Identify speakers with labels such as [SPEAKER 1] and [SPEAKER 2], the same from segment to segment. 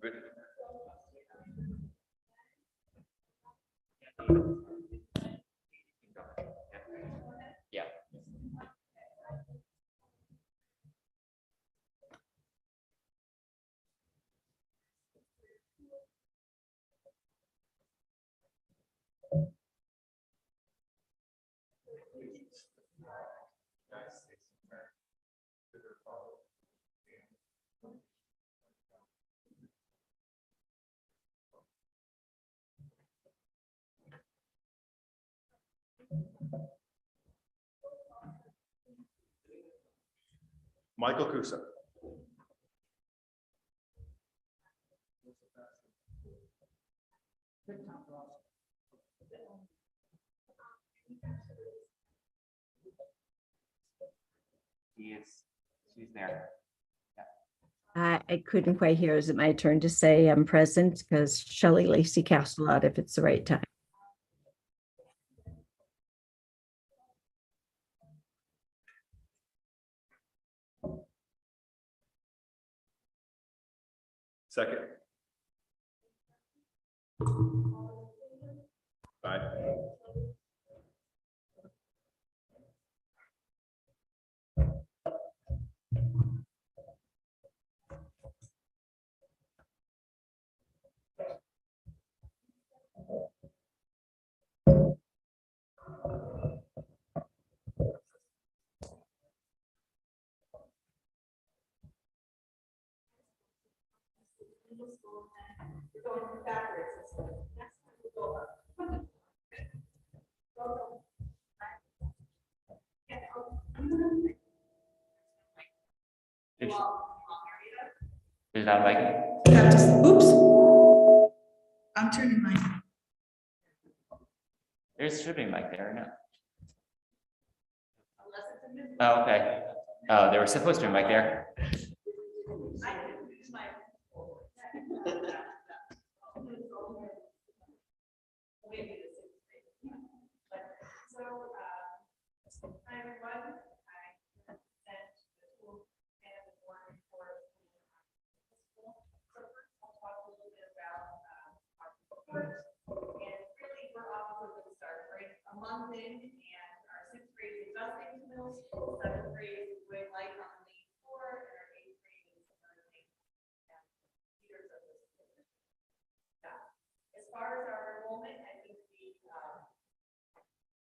[SPEAKER 1] Good. Yeah.
[SPEAKER 2] Michael Kusa.
[SPEAKER 1] She's there.
[SPEAKER 3] I couldn't quite hear. Is it my turn to say I'm present? Because Shelley Lacey cast a lot if it's the right time.
[SPEAKER 2] Second. Aye.
[SPEAKER 1] Is that like?
[SPEAKER 4] Have to, oops. I'm turning mine.
[SPEAKER 1] There's should be mic there, no? Oh, okay. Oh, there was supposed to be a mic there.
[SPEAKER 5] Hi everyone. I sent the school and the board report. So first I'll talk a little bit about our report. And really we're off to a good start, right? A month in and our sixth grade is adjusting to middle school, seventh grade is going light on the main floor, and our eighth grade is learning and leaders of the school. As far as our enrollment, I think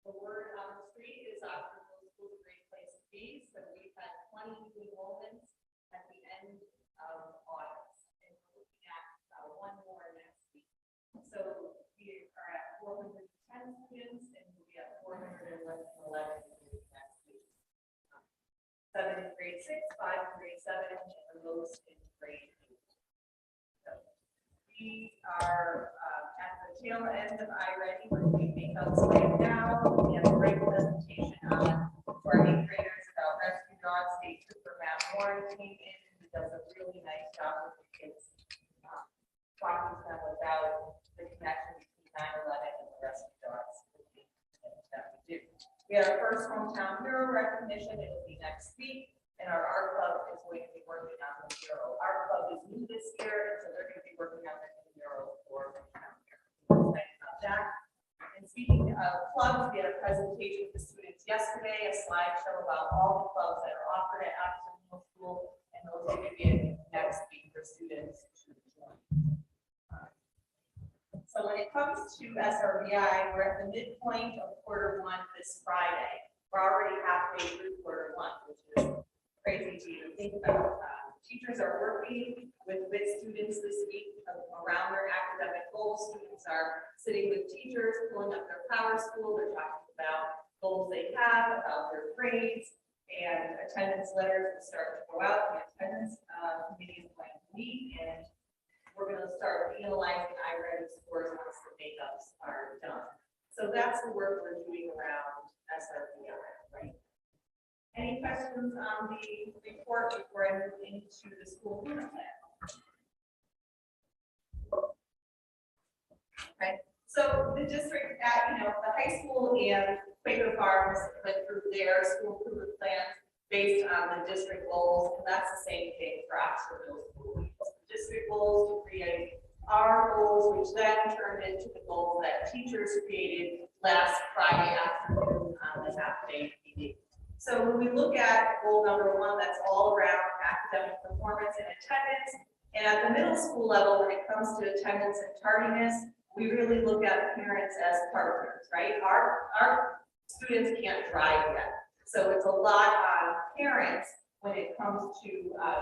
[SPEAKER 5] the word on the street is Oxford Middle School is a great place to be. So we've had 20 new enrollments at the end of August, and we're looking at one more next week. So we are at 410 students, and we'll be at 411 next week. 7 in grade 6, 5 in grade 7, and the most in grade 8. So we are at the tail end of iReady. We're doing makeups right now. We have a great presentation on for our 8th graders about rescue dogs. State Trooper Matt Warren came in and does a really nice job with the kids, talking to them about the connection between 9/11 and the rescue dogs that we do. We had our first hometown hero recognition. It will be next week. And our art club is going to be working on the mural. Our club is new this year, so they're going to be working on the new mural for hometown hero. We're excited about that. And speaking of clubs, we had a presentation with the students yesterday, a slideshow about all the clubs that are offered at Oxford Middle School, and those are going to be next week for students to join. So when it comes to SRBI, we're at the midpoint of quarter 1 this Friday. We're already halfway through quarter 1, which is crazy to even think about. Teachers are working with students this week around their academic goals. Students are sitting with teachers, pulling up their Power School. They're talking about goals they have, about their grades, and attendance letters will start to go out. The attendance committee is going to meet, and we're going to start analyzing iReady scores once the makeups are done. So that's the work we're doing around SRBI, right? Any questions on the report before I move into the school improvement plan? Okay, so the district at, the high school and Quaker Farms went through their school improvement plans based on the district goals, and that's the same thing for Oxford Middle School. The district goals to create our goals, which then turned into the goals that teachers created last Friday afternoon on this half-day meeting. So when we look at goal number 1, that's all around academic performance and attendance. And at the middle school level, when it comes to attendance and tardiness, we really look at parents as partners, right? Our students can't drive yet. So it's a lot on parents when it comes to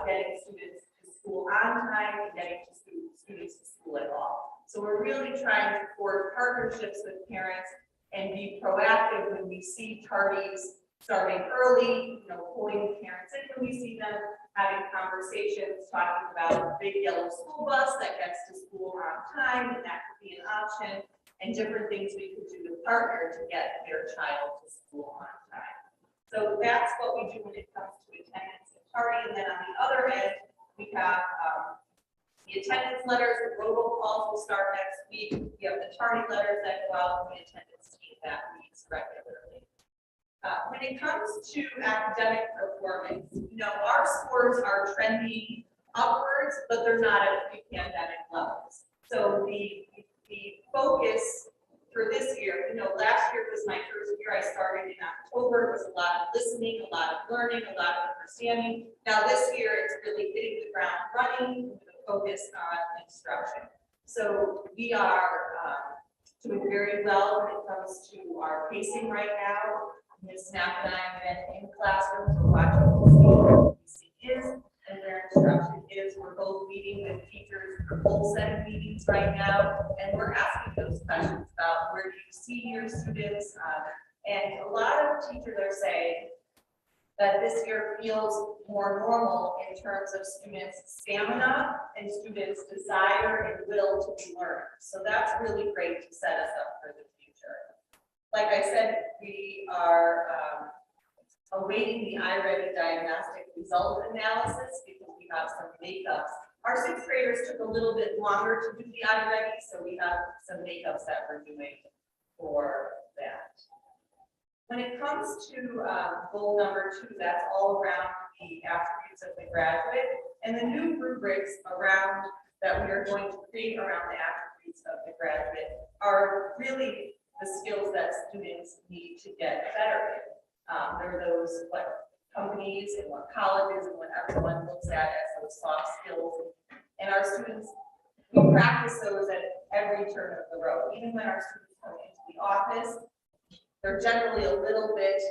[SPEAKER 5] getting students to school on time and getting to students to school at all. So we're really trying to forge partnerships with parents and be proactive when we see tardies starting early, pulling parents in when we see them, having conversations, talking about a big yellow school bus that gets to school on time, and that could be an option, and different things we could do to partner to get their child to school on time. So that's what we do when it comes to attendance and tardy. And then on the other end, we have the attendance letters, the robocalls will start next week. We have the tardy letters that go out, and the attendance team that meets regularly. When it comes to academic performance, our scores are trending upwards, but they're not at pre-pandemic levels. So the focus for this year, last year was my first year. I started in October. It was a lot of listening, a lot of learning, a lot of understanding. Now this year, it's really hitting the ground running with a focus on instruction. So we are doing very well when it comes to our pacing right now. Ms. Knapp and I have been in classrooms to watch what pacing is and where instruction is. We're both meeting with teachers for full set meetings right now, and we're asking those questions about where do you see your students, and a lot of teachers are saying that this year feels more normal in terms of students' stamina and students' desire and will to be learned. So that's really great to set us up for the future. Like I said, we are awaiting the iReady diagnostic result analysis because we have some makeups. Our 6th graders took a little bit longer to do the iReady, so we have some makeups that we're doing for that. When it comes to goal number 2, that's all around the attributes of the graduate, and the new rubrics around that we are going to create around the attributes of the graduate are really the skills that students need to get better in. There are those what companies and what colleges and what everyone looks at as those soft skills. And our students, we practice those at every turn of the road. Even when our students come into the office, they're generally a little bit,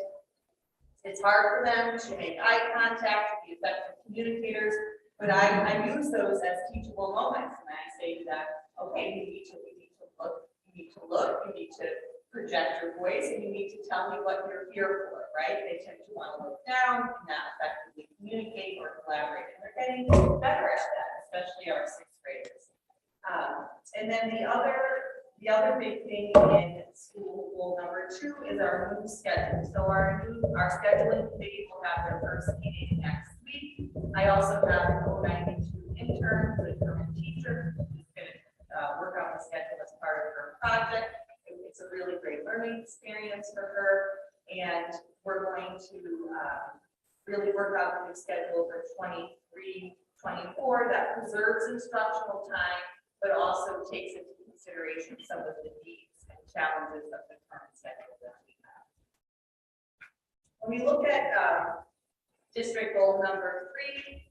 [SPEAKER 5] it's hard for them to make eye contact, to be effective communicators, but I use those as teachable moments. And I say to them, okay, you need to look, you need to project your voice, and you need to tell me what you're here for, right? They tend to want to look down, not effectively communicate or collaborate, and they're getting better at that, especially our 6th graders. And then the other big thing in school goal number 2 is our new schedule. So our scheduling committee will have their first meeting next week. I also have an O92 intern, the current teacher, who's going to work on the schedule as part of her project. It's a really great learning experience for her, and we're going to really work out the new schedule for 23-24 that preserves instructional time, but also takes into consideration some of the needs and challenges of the current schedule that we have. When we look at district goal number 3,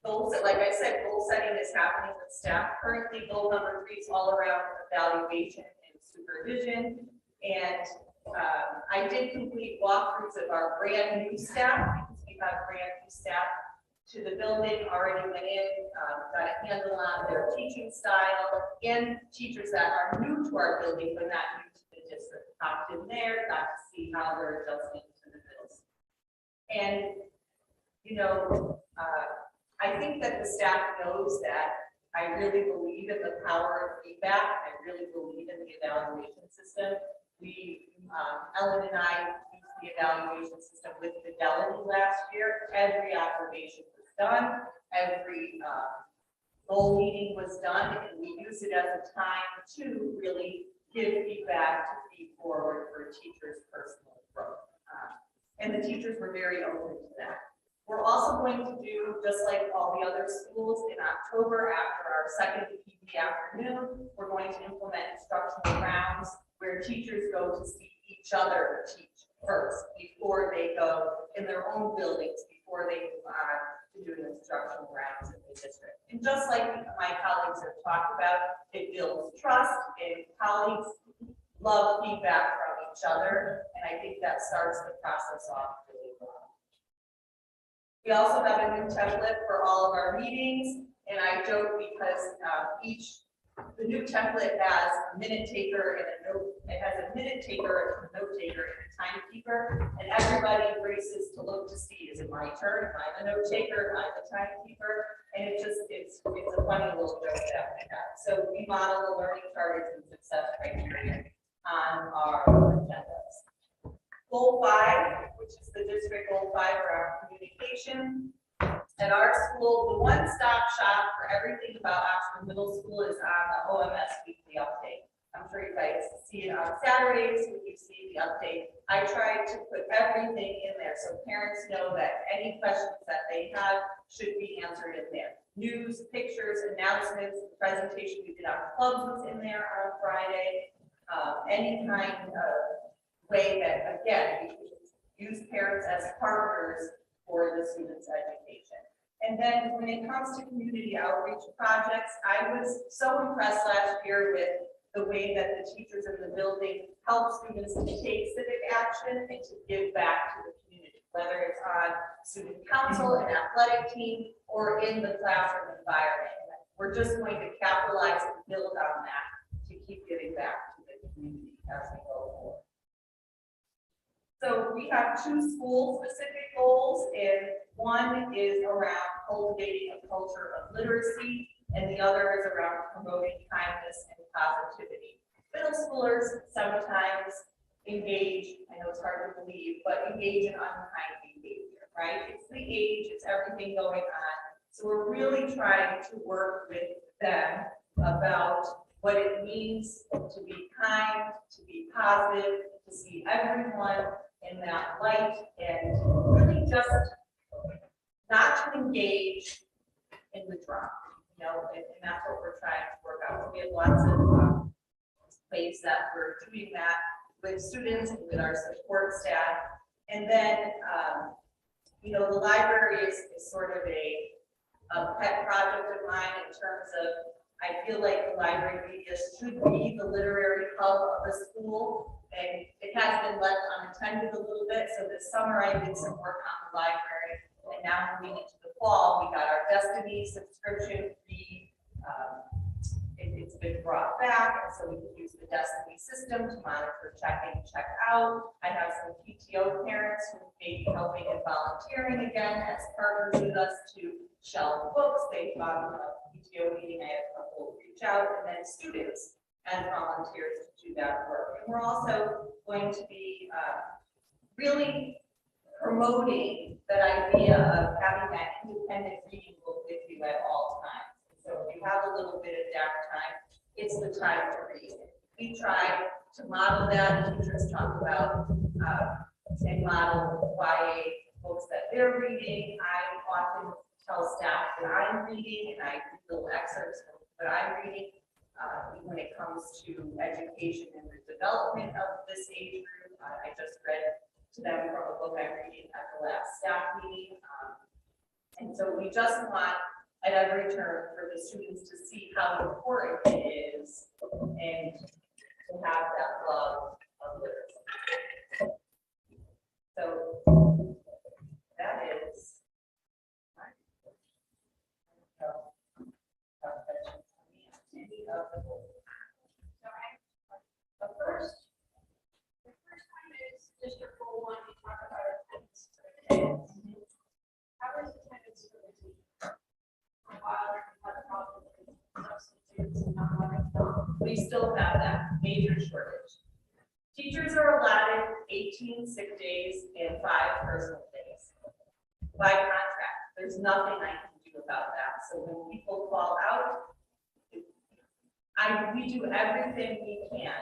[SPEAKER 5] goals that, like I said, goal setting is happening with staff. Currently, goal number 3 is all around evaluation and supervision. And I did complete walkthroughs of our brand new staff, because we have brand new staff to the building, already went in, got a handle on their teaching style, and teachers that are new to our building but not new to the district. Popped in there, got to see how they're adjusting to the middle school. And I think that the staff knows that I really believe in the power of feedback. I really believe in the evaluation system. Ellen and I used the evaluation system with Fidelity last year. Every observation was done, every goal meeting was done, and we use it as a time to really give feedback to feed forward for teachers' personal growth. And the teachers were very open to that. We're also going to do, just like all the other schools, in October, after our second PD afternoon, we're going to implement instructional rounds where teachers go to see each other teach first, before they go in their own buildings, before they move on to doing instructional rounds in the district. And just like my colleagues have talked about, it builds trust, and colleagues love feedback from each other, and I think that starts the process off really well. We also have a new template for all of our meetings, and I joke because the new template has a minute taker and a note. It has a minute taker, a note taker, and a timekeeper, and everybody races to look to see, is it my turn? Am I the note taker? Am I the timekeeper? And it's a funny little joke that we have. So we model the learning targets and success criteria on our agendas. Goal 5, which is the district goal 5 around communication. At our school, the one-stop shop for everything about Oxford Middle School is on the OMS weekly update. I'm sure you guys see it on Saturdays when you see the update. I try to put everything in there so parents know that any questions that they have should be answered in there. News, pictures, announcements, the presentation we did on clubs was in there on Friday. Any kind of way that, again, we use parents as partners for the students' education. And then when it comes to community outreach projects, I was so impressed last year with the way that the teachers in the building help students to take civic action and to give back to the community, whether it's on student council, an athletic team, or in the classroom environment. We're just going to capitalize and build on that to keep giving back to the community as we go forward. So we have 2 school-specific goals, and one is around cultivating a culture of literacy, and the other is around promoting kindness and positivity. Middle schoolers sometimes engage, I know it's hard to believe, but engage in unkind behavior, right? It's the age, it's everything going on. So we're really trying to work with them about what it means to be kind, to be positive, to see everyone in that light, and really just not to engage in the drama, you know, and that's what we're trying to work out. We have lots of ways that we're doing that with students and with our support staff. And then, you know, the library is sort of a pet project of mine in terms of, I feel like the library media should be the literary hub of the school, and it has been left unattended a little bit. So this summer I did some work on the library, and now moving into the fall, we got our Destiny subscription fee. It's been brought back, so we can use the Destiny system to monitor check-in, check-out. I have some PTO parents who may be helping and volunteering again as partners with us to shelve books. They found a PTO meeting, I had a couple reach out, and then students and volunteers to do that work. And we're also going to be really promoting that idea of having that independent reading book with you at all times. So if you have a little bit of downtime, it's the time to read. We try to model that. Teachers talk about and model YA books that they're reading. I often tell staff that I'm reading, and I do little excerpts from what I'm reading when it comes to education and the development of this age group. I just read to them from a book I'm reading at the last staff meeting. And so we just want at every turn for the students to see how important it is and to have that love of literacy. So that is any of the goals. The first one is district goal 1. We talk about attendance. How is attendance for the teacher? We still have that major shortage. Teachers are allotted 18 sick days and 5 personal days by contract. There's nothing I can do about that. So when people fall out, we do everything we can,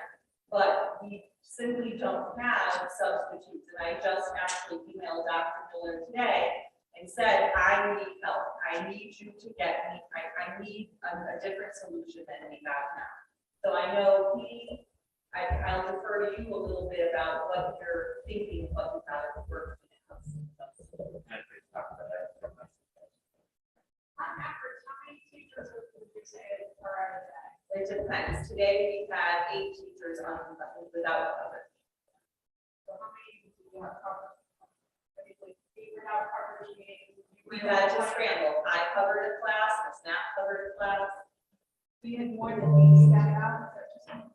[SPEAKER 5] but we simply don't have substitutes. And I just actually emailed Dr. Miller today, and said, I need help. I need you to get me, I need a different solution than we have now. So I know I'll defer to you a little bit about what you're thinking, what you thought of work when it comes to substitute. It depends. Today we had 8 teachers on without coverage.
[SPEAKER 6] So how many do you have covered? Without coverage,
[SPEAKER 5] We had to scramble. I covered a class, Ms. Knapp covered a class.
[SPEAKER 6] we had more than 8 staff out.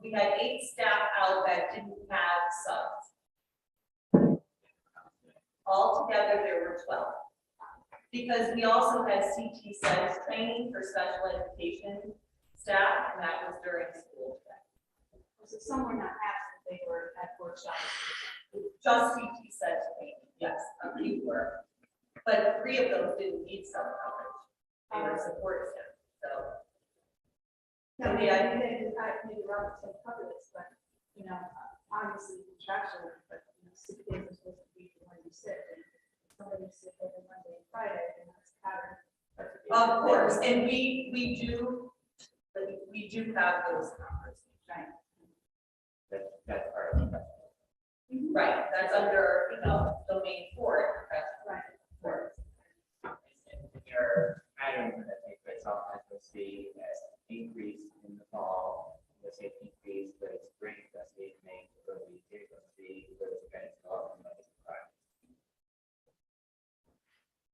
[SPEAKER 5] We had 8 staff out that didn't have subs. Altogether, there were 12. Because we also had CT SENS training for special education staff, and that was during school day.
[SPEAKER 6] So some were not absent, they were at workshops.
[SPEAKER 5] Just CT SENS training, yes, a few were. But 3 of those didn't need sub coverage. They were support staff, so.
[SPEAKER 6] No,
[SPEAKER 5] Yeah.
[SPEAKER 6] maybe Robert said cover this, but, obviously contractually, but, sick days are supposed to be when you sit, and somebody's sick every Monday and Friday, and that's pattern.
[SPEAKER 5] Of course, and we do have those conversations.
[SPEAKER 6] Right.
[SPEAKER 1] That's part of it.
[SPEAKER 5] Right, that's under, domain 4.
[SPEAKER 6] Right.
[SPEAKER 1] Your pattern that takes place often will see as increase in the fall, let's say decrease, but it's spring, let's say May, early, let's see, but it's going to go up and let it rise.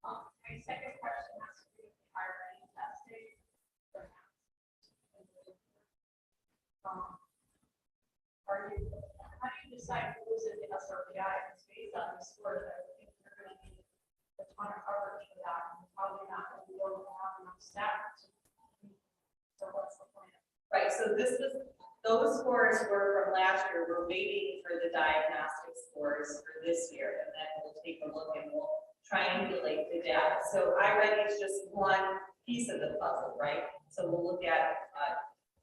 [SPEAKER 6] My second question has to do with the hiring testing. How do you decide who's in the SRBI? It's based on the scores. I think you're going to need a ton of coverage for that, and probably not going to be able to have enough staff. So what's the plan?
[SPEAKER 5] Right, so those scores were from last year. We're waiting for the diagnostic scores for this year, and then we'll take a look and we'll triangulate the data. So iReady is just one piece of the puzzle, right? So we'll look at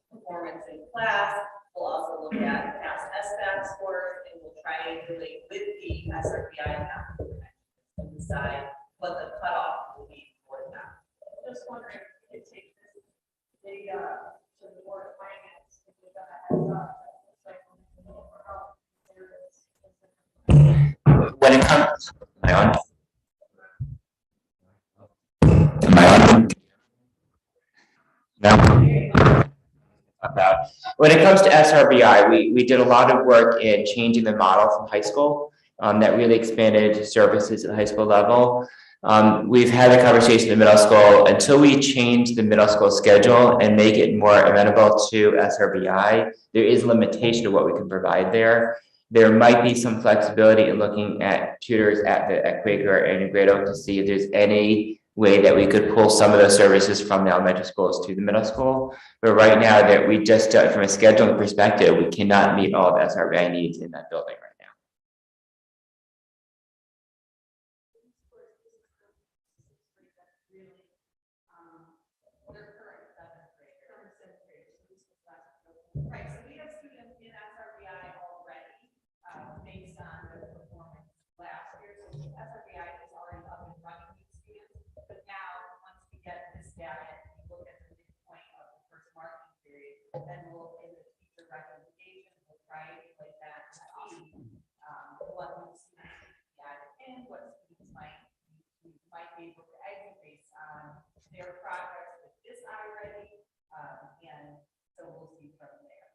[SPEAKER 5] performance in class. We'll also look at past SBAC scores, and we'll triangulate with the SRBI and decide what the cutoff will be for that.
[SPEAKER 6] Just wondering if you could take this data to the board of finance, if you're gonna heads up, it's like, for help, there is.
[SPEAKER 1] When it comes, am I on? Am I on? No. About when it comes to SRBI, we did a lot of work in changing the model from high school that really expanded services at the high school level. We've had a conversation in the middle school until we change the middle school schedule and make it more amenable to SRBI. There is limitation to what we can provide there. There might be some flexibility in looking at tutors at Quaker and Great Oak to see if there's any way that we could pull some of those services from the elementary schools to the middle school. But right now that we just, from a scheduling perspective, we cannot meet all of SRBI needs in that building right now.
[SPEAKER 5] Right, so we have students in SRBI already, based on the performance last year. So SRBI is already up and running with students, but now, once we get this data, and we look at the midpoint of the first marking period, then we'll, in the future recommendation, we'll triangulate that to see, what new students be added in, what students might be able to exit based on their progress with this already, and so we'll see from there.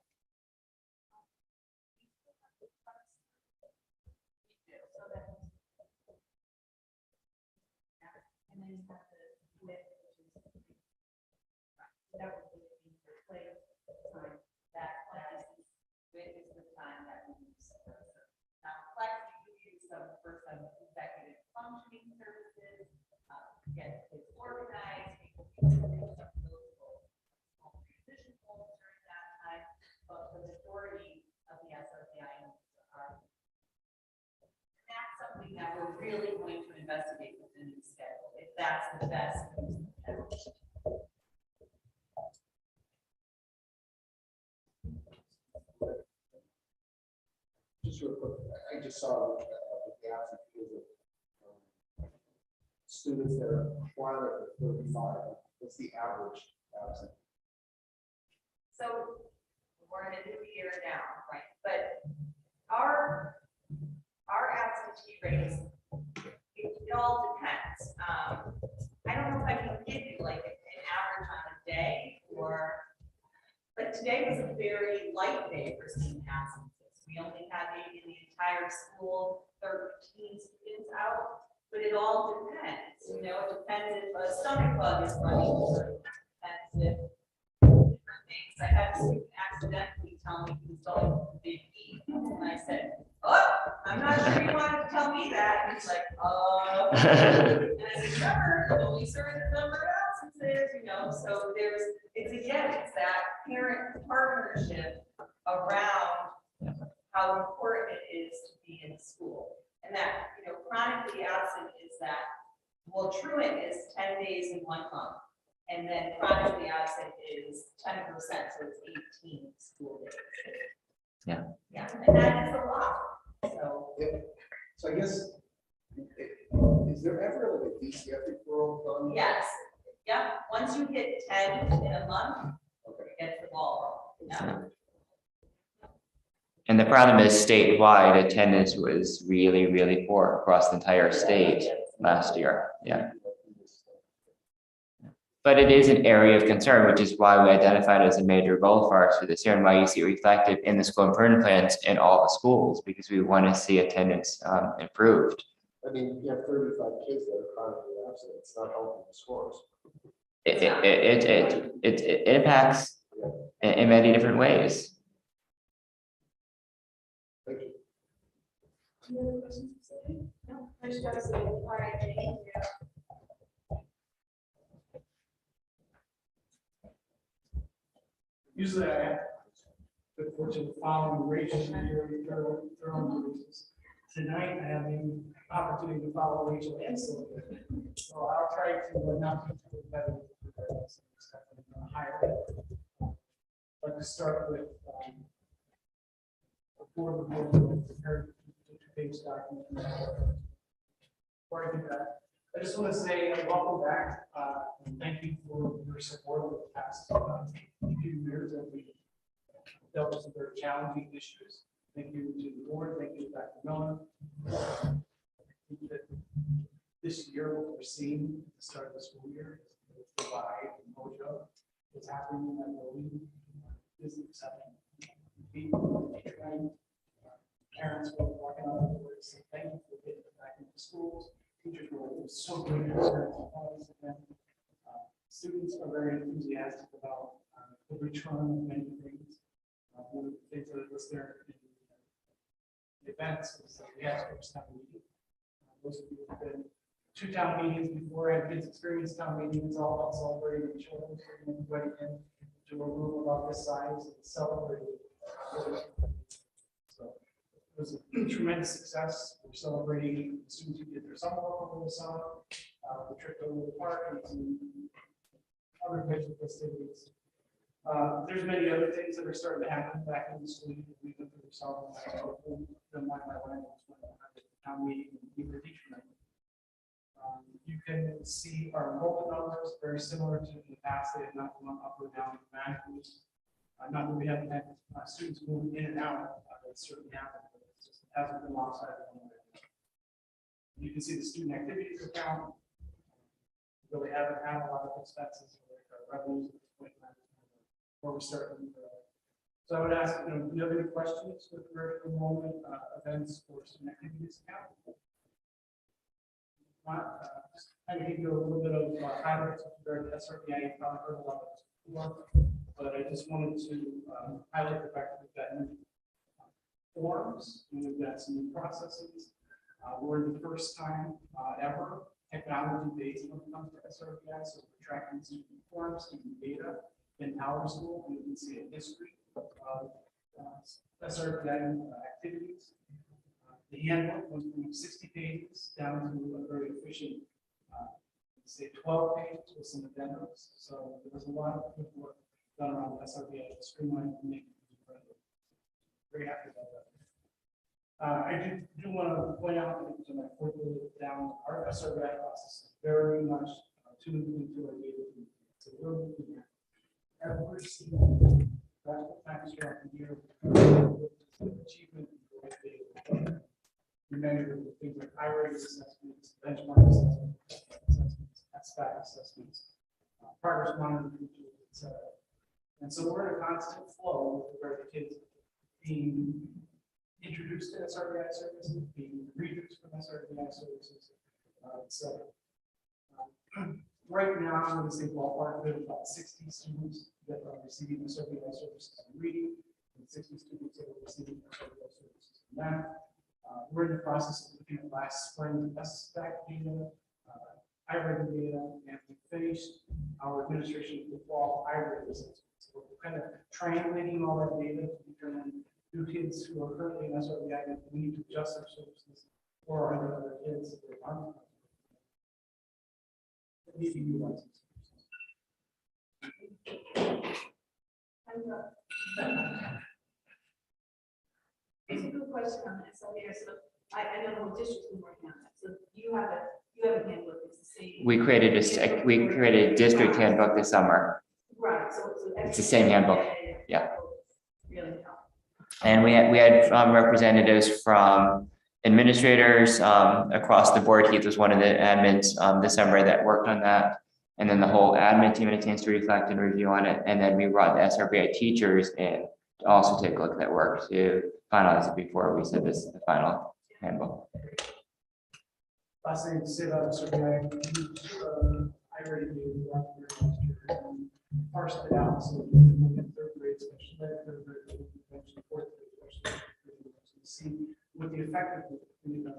[SPEAKER 6] And then you have the WIP, which is that would be replaced time.
[SPEAKER 5] That is the time that we use. Now, Flex, we use some for some executive functioning services, get kids organized, people can do some of those goals. Transition goals during that time, but the majority of the SRBI are. That's something that we're really going to investigate within the schedule, if that's the best.
[SPEAKER 7] Just real quick, I just saw the absence because of students that are required at 35? What's the average absent?
[SPEAKER 5] So we're in a new year now, right? But our absentee rates, it all depends. I don't know if I can give you like an average on a day or, like today was a very light day for student absences. We only had maybe in the entire school 13 students out, but it all depends. You know, it depends if a stomach bug is running through. Depends if different things. I had a student accidentally tell me he was going to the Big E, and I said, "Oh, I'm not sure you wanted to tell me that." And he's like, And I said, "Sure, only certain number of absences, you know." So it's that parent partnership around how important it is to be in school, and that chronically absent is that. Well, truant is 10 days in 1 month. And then chronically absent is 10%, so it's 18 school days.
[SPEAKER 1] Yeah.
[SPEAKER 5] Yeah, and that is a lot, so.
[SPEAKER 7] So I guess, is there ever like a DCF referral done?
[SPEAKER 5] Yes, yeah, once you hit 10 in a month,
[SPEAKER 7] Okay.
[SPEAKER 5] it gets the ball rolling. Yeah.
[SPEAKER 1] And the problem is statewide attendance was really, really poor across the entire state last year. Yeah. But it is an area of concern, which is why we identified it as a major goal for us for this year and why you see it reflected in the school improvement plans in all the schools, because we want to see attendance improved.
[SPEAKER 7] I mean, you have 35 kids that are chronically absent. It's not helping the scores.
[SPEAKER 1] It impacts in many different ways.
[SPEAKER 7] Thank you.
[SPEAKER 6] Any other questions? No, I just gotta say, all right, thank you.
[SPEAKER 8] Usually I have the fortune of following Rachel yearly journal releases. Tonight I have the opportunity to follow Rachel and Sylvia. So I'll try to not be too repetitive with the higher level. I'd like to start with the board report prepared to page document. Before I do that, I just want to say welcome back. And thank you for your support over the past few years that we dealt with some very challenging issues. Thank you to the board. Thank you, Dr. Miller. I think that this year, what we're seeing at the start of the school year is the vibe and mojo that's happening in that building is exciting. People, parents were walking out the doors saying thank you for getting back into schools. Teachers were so great at parents. Students are very enthusiastic about the return of many things. One of the things that was there in the events was the Asperger's town meeting. Most of you have been to town meetings before, and kids experience town meetings, all about celebrating the children, bringing everybody in to a room about this size and celebrating. So it was a tremendous success. We're celebrating the students who did their summer work over the summer, the trip to the park, and some other types of festivities. There's many other things that are starting to happen back in the school. We went through some my town meeting and even teacher meeting. You can see our enrollment numbers very similar to the past. They have not gone up or down dramatically. Not that we haven't had students moving in and out. That certainly happened, but it just hasn't been lopsided. You can see the student activities account. We really haven't had a lot of expenses or revenues at this point in time before we start. So I would ask, do you have any questions with regard to enrollment, events, or student activities account? Just kind of give you a little bit of highlights with regard to SRBI. You probably heard a lot of this before, but I just wanted to highlight the fact that we've got new forms and we've got some new processes. We're the first time ever technology-based when it comes to SRBI, so we're tracking student forms, student data in our school, and you can see a history of SRBI activities. The handbook went from 60 pages down to a very efficient, say 12 pages with some addendums. So there was a lot of good work done around SRBI to streamline and make it very happy about that. I do want to point out that my fourth bullet down, our SRBI process is very much tuned into our data. So we're looking at every single times throughout the year, achievement. We measure things like I-rated assessments, benchmark assessments, SBAC assessments, progress monitoring, etc. And so we're in a constant flow with regard to kids being introduced to SRBI services, being reduced from SRBI services, etc. Right now, I'm going to say ballpark, there's about 60 students that are receiving SRBI services in reading, and 60 students that are receiving SRBI services in math. We're in the process of looking at last spring's SBAC data, I-rated data, and we finished our administration of the fall I-rated assessment. So we're kind of triangulating all that data to determine who kids who are currently in SRBI, we need to adjust our services, or are there other kids that aren't that need to utilize these services.
[SPEAKER 6] It's a good question on that. So there's, I know the whole district's been working on that. So you have a handbook, it's the same.
[SPEAKER 1] We created a district handbook this summer.
[SPEAKER 6] Right, so.
[SPEAKER 1] It's the same handbook. Yeah.
[SPEAKER 6] Really helpful.
[SPEAKER 1] And we had representatives from administrators across the board. Heath was one of the admins this summer that worked on that. And then the whole admin team had a chance to reflect and review on it. And then we brought the SRBI teachers in to also take a look at that work to finalize it before we said this is the final handbook.
[SPEAKER 8] Last thing to say about SRBI, I already did last year, parsed it out, so we can look at third grade, special ed, third grade, intervention, fourth grade, special ed, to see what the effect of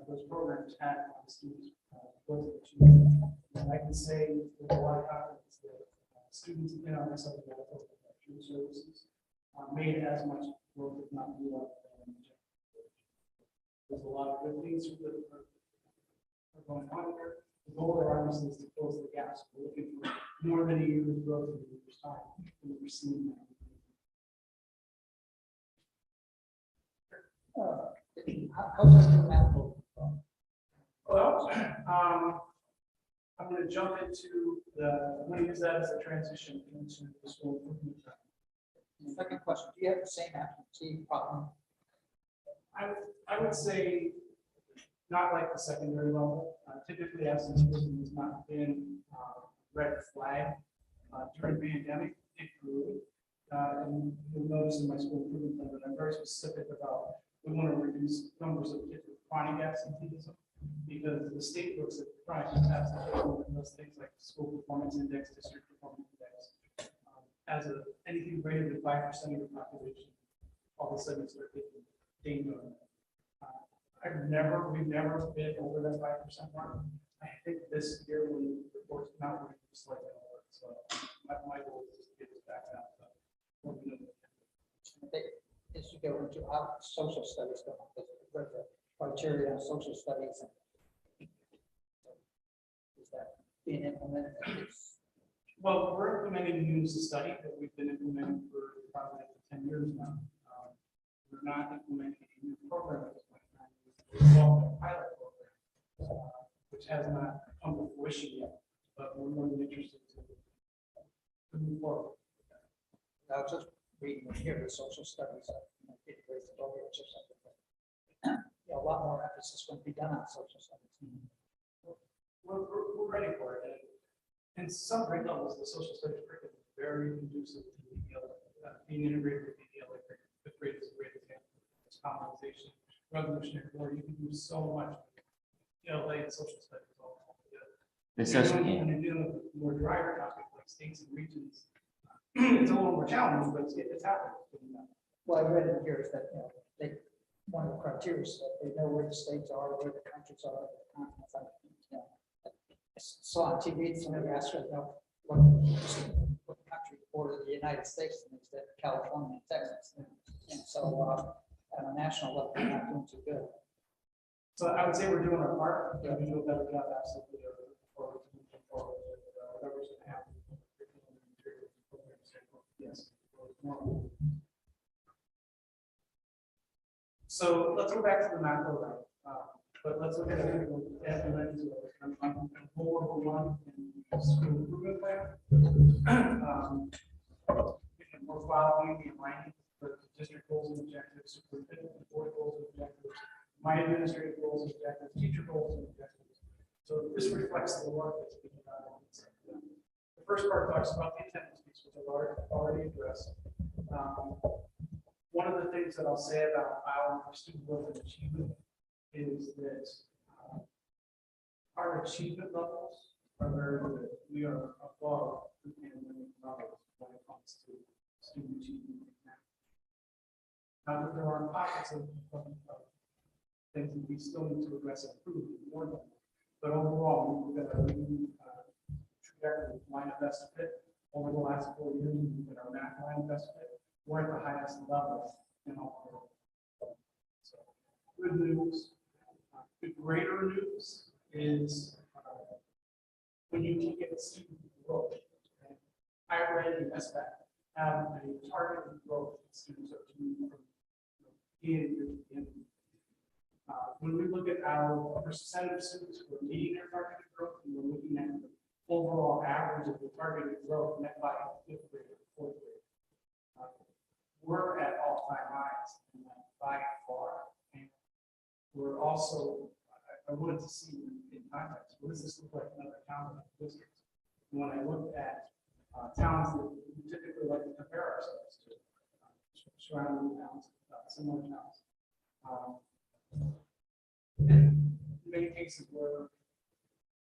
[SPEAKER 8] those programs had on the students. And I can say with a lot of confidence that students in our SRBI services made as much growth, if not more. There's a lot of good things that are going on here. The goal there obviously is to close the gaps. We're looking for more than a year's growth in the year's time. And we're seeing that.
[SPEAKER 4] How does the math go?
[SPEAKER 8] Well, I'm going to jump into I'm going to use that as a transition into the school improvement plan.
[SPEAKER 4] Second question, do you have the same absentee problem?
[SPEAKER 8] I would say not like the secondary level. Typically, absenteeism has not been red flag during the pandemic. It grew, and you'll notice in my school improvement plan that I'm very specific about we want to reduce numbers of kids with chronic absenteeism because the state looks at chronic absenteeism and those things like school performance index, district performance index, as anything greater than 5% of your population, all of a sudden start taking danger. We've never been over that 5% mark. I think this year when the reports come out, we're just like that. So my goal is to get this back out.
[SPEAKER 4] As you go into our social studies, the criteria on social studies. Is that being implemented?
[SPEAKER 8] Well, we're implementing the UNISA study that we've been implementing for probably 10 years now. We're not implementing a new program at this point in time. We've developed a pilot program, which has not come to fruition yet, but we're really interested to move forward.
[SPEAKER 4] I was just reading here the social studies, or something. A lot more emphasis going to be done on social studies.
[SPEAKER 8] We're ready for it. And in some grade levels, the social studies curriculum is very conducive to being integrated with ELA. Fifth grade is a great example. It's commonization, revolutionary war. You can do so much ELA and social studies all together. When you're dealing with more drier topics like states and regions, it's a little more challenging, but it's happening.
[SPEAKER 4] Well, I read in here is that one of the criteria is that they know where the states are, where the countries are, the continents. I saw on TV somebody asked her about what country border the United States and it's that California and Texas. And so on a national level, we're not doing too good.
[SPEAKER 8] So I would say we're doing our part. Yeah, we do a better job absolutely forward whatever's going to happen. Yes. So let's go back to the macro level. But let's look at it as a lens of goal number one in the school improvement plan. And we're following the alignment for district goals and objectives, superintendent board goals and objectives, my administrative goals and objectives, teacher goals and objectives. So this reflects the work that's being done. The first part talks about the attendance piece, which I've already addressed. One of the things that I'll say about our student growth and achievement is that our achievement levels are very good. We are above the pandemic levels when it comes to student achievement. Now that there are pockets of things that we still need to address and improve more than, but overall, we've got a new trajectory line of best fit over the last 4 years. We've got our math line of best fit. We're at the highest level in all of it. So good news. The greater news is when you look at student growth. I read the SBAC have a targeted growth in students up to when we look at our percentage of students who are meeting their targeted growth, and we're looking at the overall average of the targeted growth met by fifth grade or fourth grade. We're at all-time highs in that by far. And we're also, I wanted to see in context, what does this look like in other towns and districts? And when I looked at towns that we typically like to compare ourselves to, surrounding towns, similar towns. In many cases, we're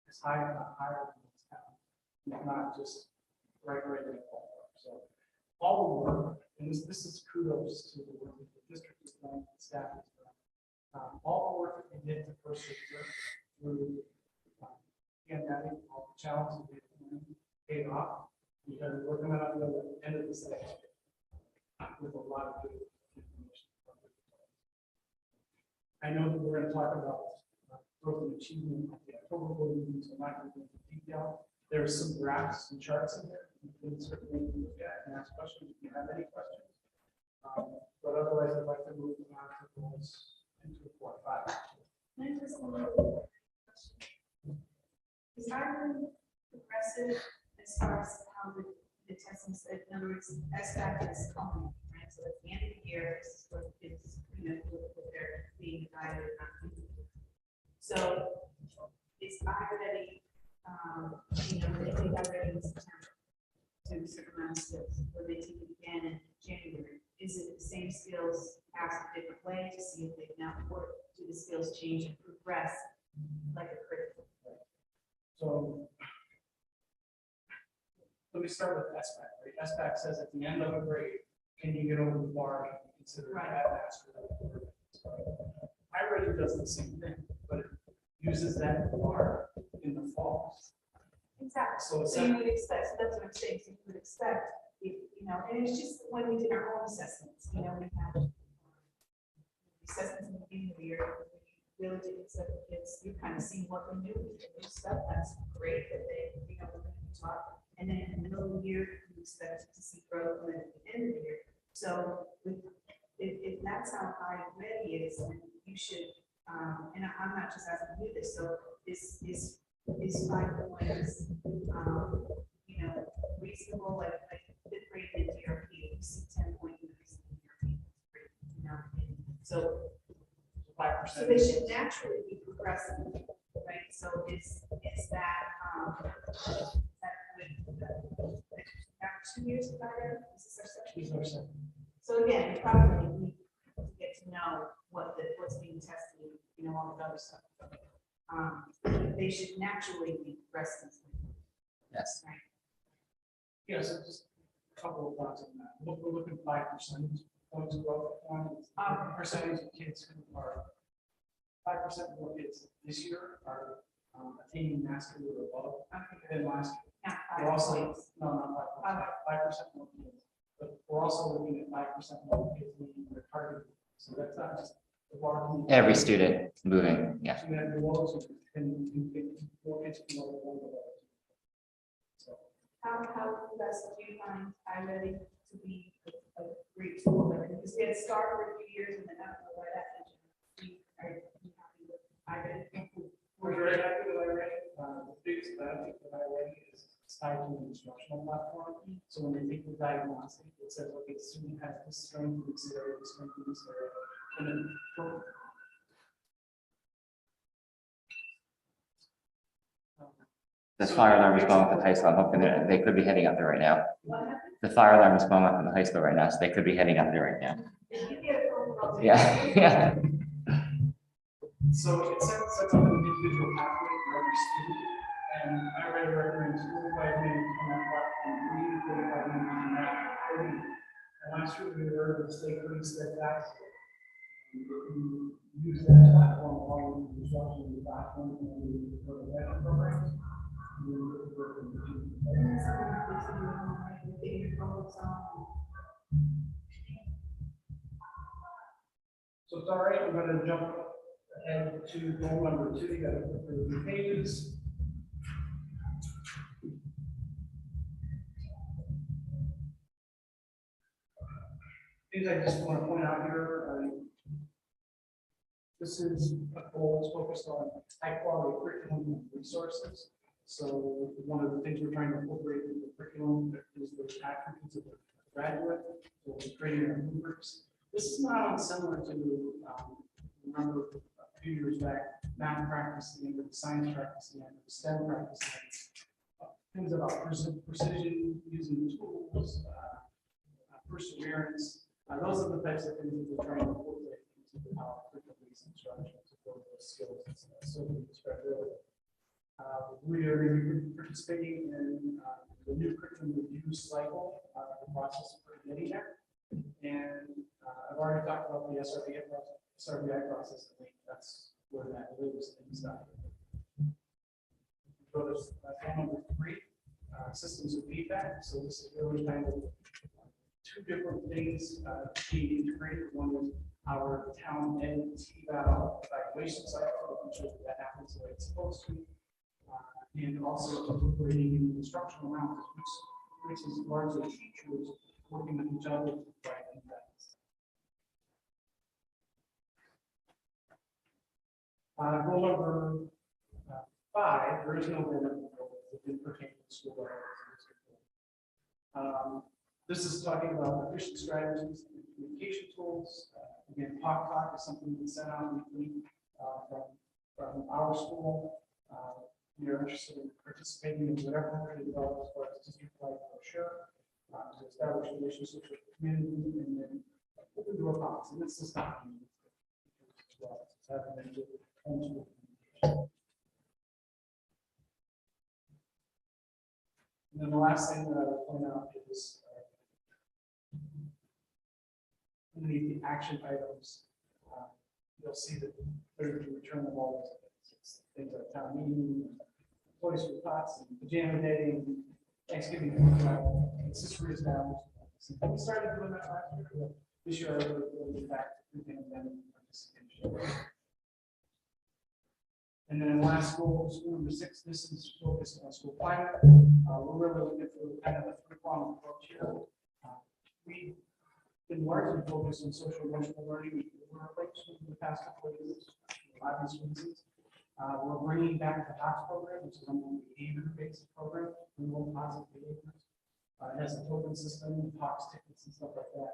[SPEAKER 8] as high, if not higher than this town, if not just right in the ballpark. So all the work, and this is kudos to the work that the district has done, the staff has done. All the work that we did to persevere through pandemic, all the challenges we had paid off, because we're coming out of the end of the session with a lot of good information. I know that we're going to talk about growth and achievement at the October board meeting, so I'm not going to go into detail. There's some graphs and charts in there. You can certainly look at and ask questions if you have any questions. But otherwise, I'd like to move on to goals 2 to 4, 5.
[SPEAKER 6] Is Ireland progressive as far as how the testing said? In other words, SBAC is company, right? So at the end of the year, this is what it's, what they're being guided or not. So is already, they take already in September to a certain amount of skills, or they take it again in January. Is it the same skills asked a different way to see if they now work? Do the skills change and progress like a critical?
[SPEAKER 8] So let me start with SBAC. Right? SBAC says at the end of a grade, can you get over the bar and be considered at master level? iReady does the same thing, but it uses that bar in the fall.
[SPEAKER 6] Exactly. So you would expect, so that's what I'm saying. So you would expect, if, and it's just when we did our own assessments, we had assessments in the beginning of the year. We really did accept the kids. You kind of see what we knew, we did new stuff. That's great that they, we're going to be taught. And then in the middle of the year, you expect to see growth, and then at the end of the year. So if that's how iReady is, then you should, and I'm not just asking you this, so is 5 points, reasonable, like fifth grade in DRP, you see 10-point increase in DRP, so
[SPEAKER 8] 5%.
[SPEAKER 6] So they should naturally be progressive, right? So is that, after 2 years of that, is this our second? So again, you probably need to get to know what's being tested, all the other stuff. They should naturally be progressive.
[SPEAKER 1] Yes.
[SPEAKER 6] Right.
[SPEAKER 8] Yeah, so just a couple of thoughts on that. We're looking at 5% points of growth. Percentage of kids who are 5% more kids this year are attaining mastery or above than last year. We're also not 5%, 5% more kids, but we're also looking at 5% more kids meeting their target. So that's not just the bar.
[SPEAKER 1] Every student moving, yeah.
[SPEAKER 8] So that below, so can get more kids below one below. So
[SPEAKER 6] How best do you find iReady to be a great tool? Because we had started for a few years and then I don't know why that changed. Are you happy with iReady?
[SPEAKER 8] instructional platform. So when they take the diagnostic, it says, okay, the student has this strength in this area, this strength in this area. And then
[SPEAKER 1] The fire alarm is going off at the high school. I'm hoping that they could be heading up there right now. The fire alarm is going off in the high school right now, so they could be heading up there right now. Yeah, yeah.
[SPEAKER 8] So it sets up an individual pathway for every student. And I already recommend 45 minutes on that platform, 45 minutes on that. And I'm sure we were to stay pretty steadfast. Use that platform along with the instruction of the platform and the weapon programs. So it's all right, I'm going to jump ahead to goal number 2. You got to flip through the pages. Things I just want to point out here. This is a goal that's focused on high quality curriculum and resources. So one of the things we're trying to incorporate in the curriculum is the attributes of the graduate. So we're creating our rubrics. This is not unsimilar to, remember a few years back, math practice, the end of the science practice, the end of the STEM practice, things about precision, using tools, perseverance. Those are the types of things that we're trying to incorporate into how curriculum instruction to build those skills. So we described earlier. We are going to be participating in the new curriculum review cycle, the process for getting there. And I've already talked about the SRBI process. I think that's where that lives in stuff. Go to goal number 3, systems of feedback. So this is really kind of 2 different things being integrated. One is our town ed TVAL evaluation cycle, which that happens the way it's supposed to. And also incorporating instructional rounds, which is largely teachers working with each other to provide feedback. Goal number 5, there is no goal number 4 that didn't pertain to school. This is talking about efficient strategies and communication tools. Again, Talk is something we sent out weekly from our school. We are interested in participating in whatever we're going to develop as far as district-wide brochure, to establish relationships with the community, and then open door policy. And this is not as well. It's having a good homeschool communication. And then the last thing that I would point out is underneath the action items, you'll see that there's the return of all those things like town meeting, employees for thoughts, and pajama day, and Thanksgiving. It's just reestablished. We started doing that last year. This year, I will get back to pre-pandemic participation. And then last goal, school number 6, this is focused on school climate. We're really looking for kind of a 3-pronged approach here. We've been largely focused on social emotional learning. We're approaching the past couple of years, for obvious reasons. We're bringing back the HOPS program, which is a behavior-based program, remote positive behaviors. It has a token system, HOPS tickets, and stuff like that.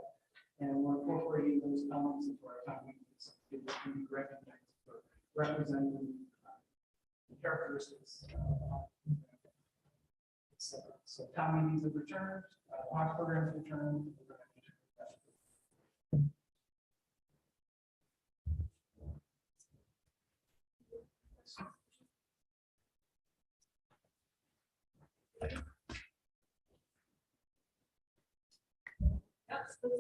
[SPEAKER 8] And we're incorporating those elements into our time meetings to be recognized for representing the characteristics. So town meetings have returned, HOPS programs returned.
[SPEAKER 6] That's good.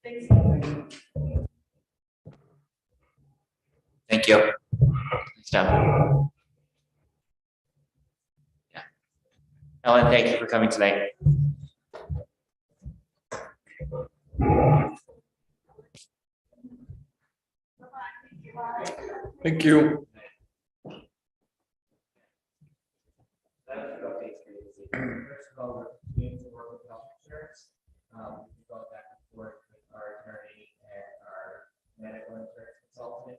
[SPEAKER 6] Thanks.
[SPEAKER 1] Thank you. Thanks, Tom. Yeah. Ellen, thank you for coming tonight.
[SPEAKER 9] Thank you.
[SPEAKER 1] First of all, we're doing some work with health insurance. We go back and forth with our attorney and our medical insurance consultant.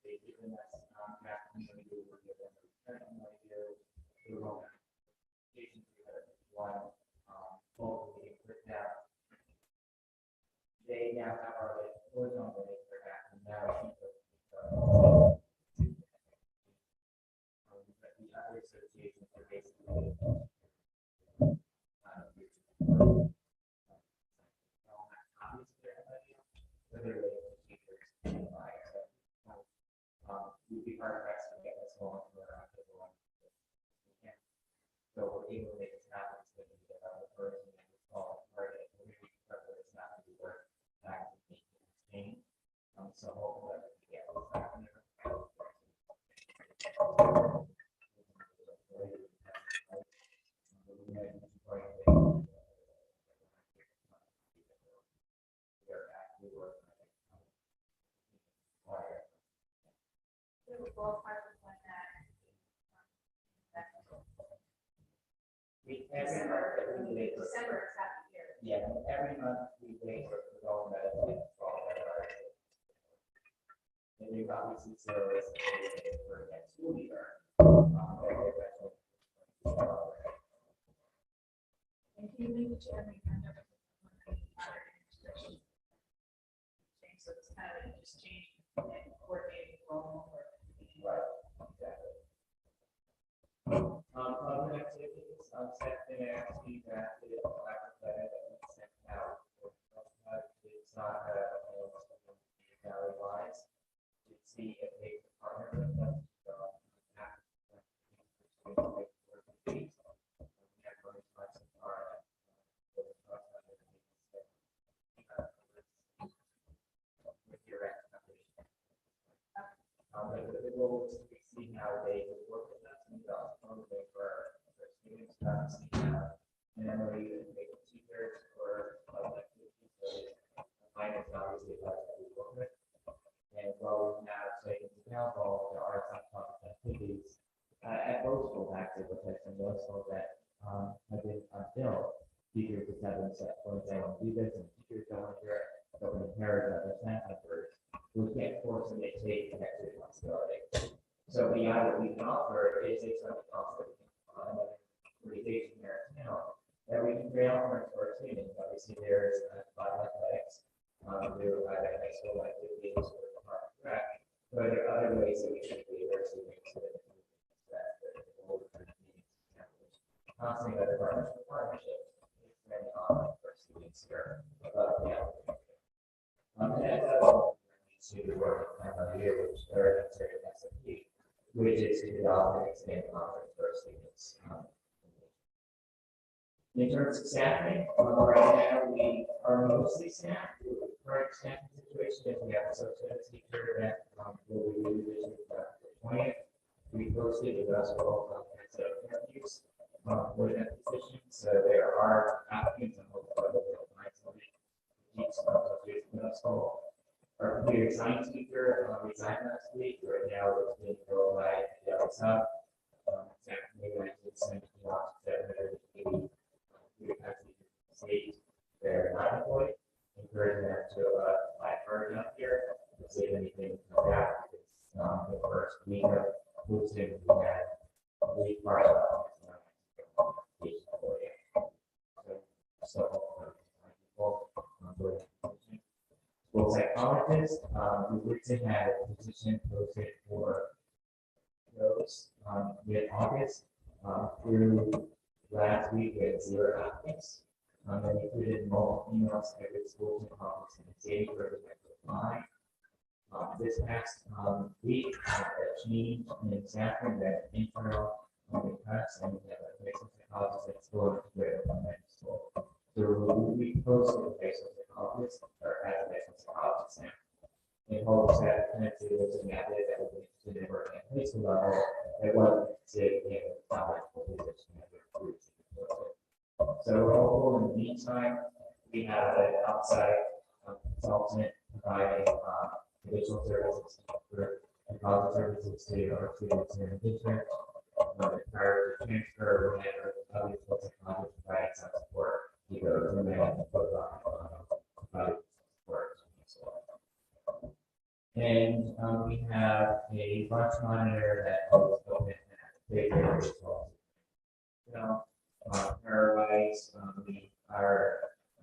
[SPEAKER 1] They've given us, we will give them a have to have our horizontal link for that, and now I think that, the other associations are basically, so they're really teachers. We'd be hard pressed to get this one for everyone. So we're able to make this happen, so we can get out the person and install part of it, maybe it's not going to work back to the so hopefully we can get this happening.
[SPEAKER 6] It was all part of when that.
[SPEAKER 1] We every month that we wait for,
[SPEAKER 6] December, it's half a year.
[SPEAKER 1] yeah, every month we wait for all that and we've obviously service for next school year.
[SPEAKER 6] And can you leave it to every kind of. So it's kind of just changing and coordinating role or.
[SPEAKER 1] Right, exactly. Other activities, second actually that is that we sent out. It's not Valley wise. To see if they can partner with them. With your recommendation. The goal is to see how they work with us and motivate for students, see how memory and make teachers or minus obviously like we work with. And while we have say now all the arts and public activities at both schools actually, because in those schools that have been until teachers just haven't set when they want to do this and teachers don't want to hear it, don't inherit other staff members. We can't force them to take the extra responsibility. So beyond what we can offer is a something offer organization here in town that we can create offerings for our students. Obviously, there's athletics, there are high school activities or track, but there are other ways that we can be our students so that constantly other partnerships is many on for students here above the application. And that's all to work on here, which are SFP, which is to develop and expand conference for students. In terms of staffing, right now we are mostly staffed. The current staffing situation is we have a substitute teacher that will be revisited the 20th. We posted the basketball interviews for that position, so there are applicants and hopefully they'll find somebody to teach middle school. Our computer science teacher resigned last week. Right now, it's being filled by the sub. Maybe I should send it to 780 state. They're not employed. Encouraging them to apply for up here. To see if anything comes out. It's the first week of boosting we had a week part of school psychologist, we recently had a position posted for those mid-August through last week we had 0 applicants. And we included multiple emails every school to conference and data for the apply. This past week, a change in staffing that internal requests and we have a basic psychologist at school with elementary school. So we posted a basic psychologist or as a basic psychologist now. In hopes that potentially looking at it that would be interested in working at high school level, it wasn't considered in the college position that we're recruiting. So overall, in the meantime, we have an outside consultant providing additional services for college services to our students in the district. Prior to transfer, we have other technology providing some support, either in the providing support. And we have a bunch monitor that is open at big areas. Pairwise, we are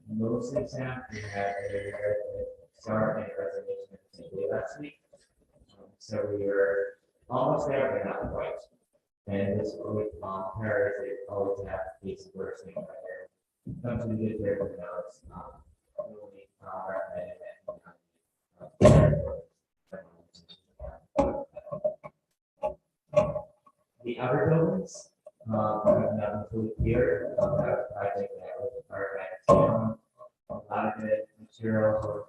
[SPEAKER 1] mostly staffed. We have a start and resignation at the same day last week. So we were almost there, but not quite. And this week, parents, they always have these worst things right there. Come to the district with notes, really, recommended the outer buildings, have not included here, that was a project that was part of that town. A lot of the materials were,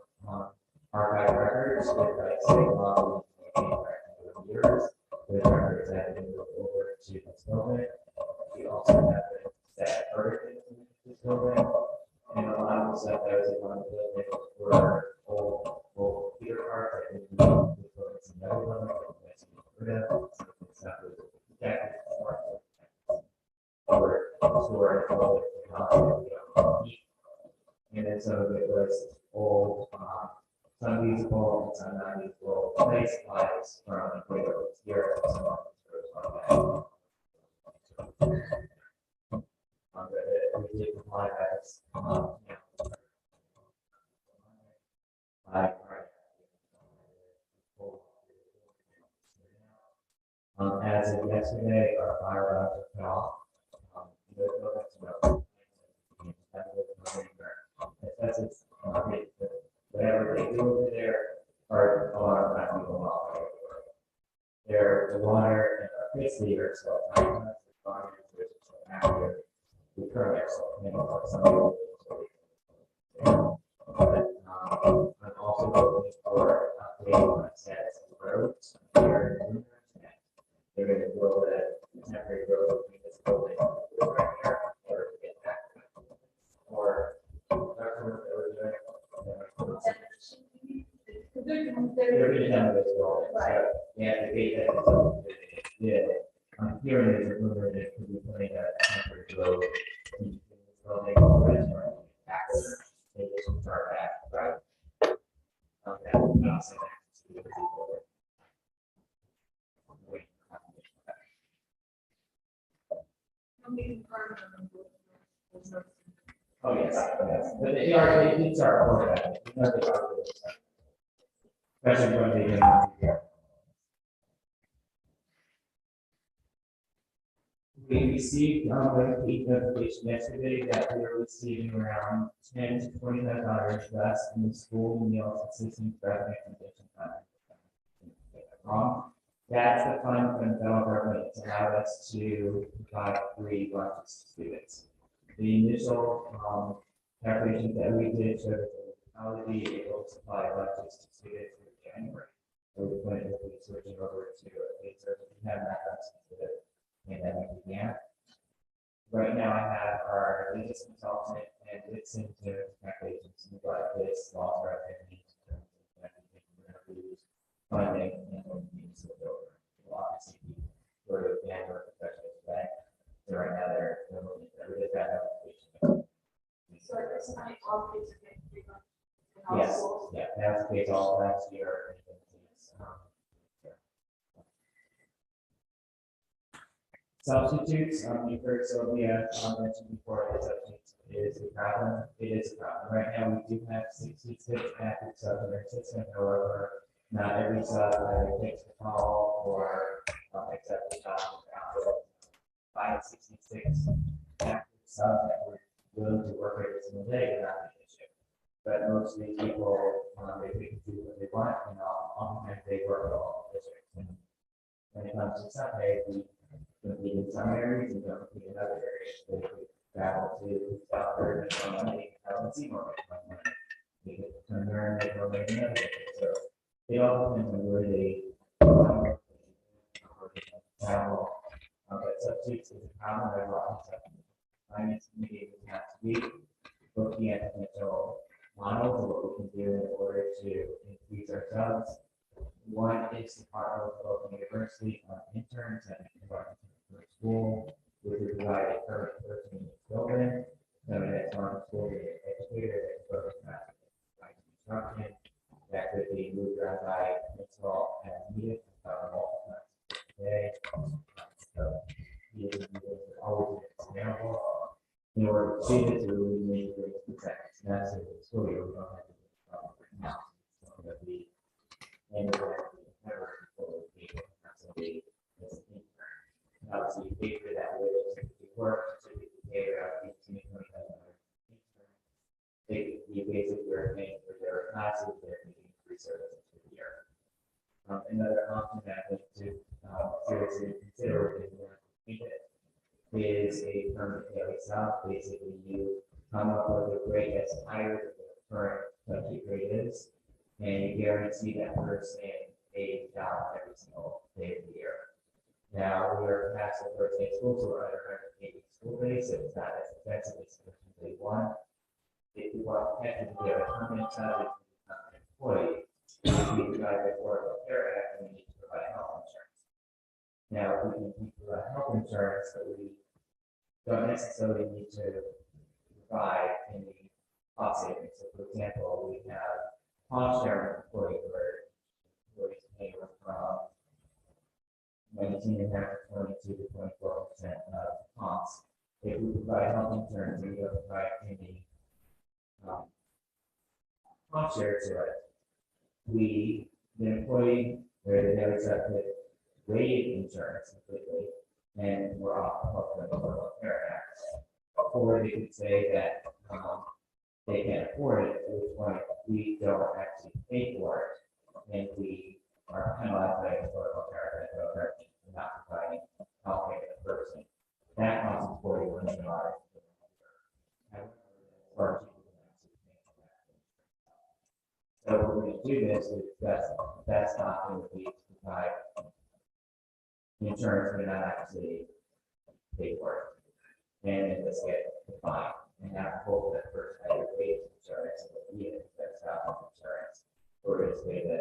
[SPEAKER 1] archive records, that I say, years. The records that have been moved over to this building. We also have the staff version in this building. And a lot of the stuff that was in one of the buildings were old theater parts that didn't need to put in some metal building, but that's rid of. So the stuff was protected for stored and then some of it was old, some usable and some not usable play supplies from the here. We did comply as as of yesterday, our fire routes are cut off. Whatever they do over there, are a lot of time people off. Their water and fish leaders, so after the current, so I'm also looking for updating on status of roads. They're going to build a temporary road between this building and the right here, or to get back. Or that's what they're doing. They're going to done this building. So, yeah, the gate that is open, yeah. I'm hearing there's a rumor that could be putting a temporary road in this building, or back. They just start back, right? Okay, I'll say that. Oh, yes, yes, but they are, it's our program. Especially when they get here. We received, notification yesterday that we are receiving around $10,000 to $25 less in the school meals assistance revenue condition fund. That's the fund from the federal government to allow us to provide free lunches to students. The initial calculations that we did showed that I would be able to supply lunches to students in January. So we plan to be switching over to a service we have not done since the pandemic began. Right now, I have our business consultant and it's into calculations like this loss revenue funding and what we need to build. Obviously, we're a January professional today. So right now, they're looking at every day application.
[SPEAKER 6] So it's not all kids are getting free lunch in all
[SPEAKER 1] Yes,
[SPEAKER 6] schools.
[SPEAKER 1] yeah, that's the case all last year. Substitutes, you heard Sylvia mentioned before, that substitutes is a problem. It is a problem. Right now, we do have 66 active subs in our system. However, not every sub either takes the call or accepts the job. 566 active subs that we're willing to work every single day is not an issue. But most of these people, they can do what they want, and oftentimes they work all districts. And when it comes to Sunday, we compete in some areas and don't compete in other areas. They could travel to Southern and Monday, and see more. They could turn around and make more money in other areas. So it all depends on where they travel. But substitutes is a problem. There's a lot of stuff. Finance committee last week looking at potential models of what we can do in order to increase our subs. One is to partner with local university on interns and for school, which would provide a current person in the building. So that's on school educator that can focus on construction. That could be moved around by install as needed. Today. So these are always available. In order to see this, we would need to make the that's the story. We don't have to that we and never before we somebody as an intern. And obviously, you pay for that with work, so you pay around 18-25 intern. You basically are paying for their classes, they're taking free services for the year. Another option that I think to seriously consider is a permanent daily sub. Basically, you come up with a grade that's higher than the current subject grade is, and you guarantee that person a job every single day of the year. Now, we are past the first day of school, so we're under 180 school days, so it's not as expensive as day one. If you want to technically have a permanent subject, an employee, we provide the Affordable Care Act, and we need to provide health insurance. Now, we can provide health insurance, but we don't necessarily need to provide any cost savings. So, for example, we have cost sharing employee where employees pay from 19.5% to 22 to 24% of costs. If we provide health insurance, we don't provide any cost share to it. The employee or the daily subject waive insurance completely, and we're off of the Affordable Care Act. Or they could say that they can't afford it, at which point we don't actually pay for it, and we are penalized by the Affordable Care Act for not providing health care to the person. That costs $41 million. So we're going to do this, that's not going to be to provide the insurance, but not actually pay for it. And then let's get defined and have both that first higher wage insurance and the that's health insurance, or is pay the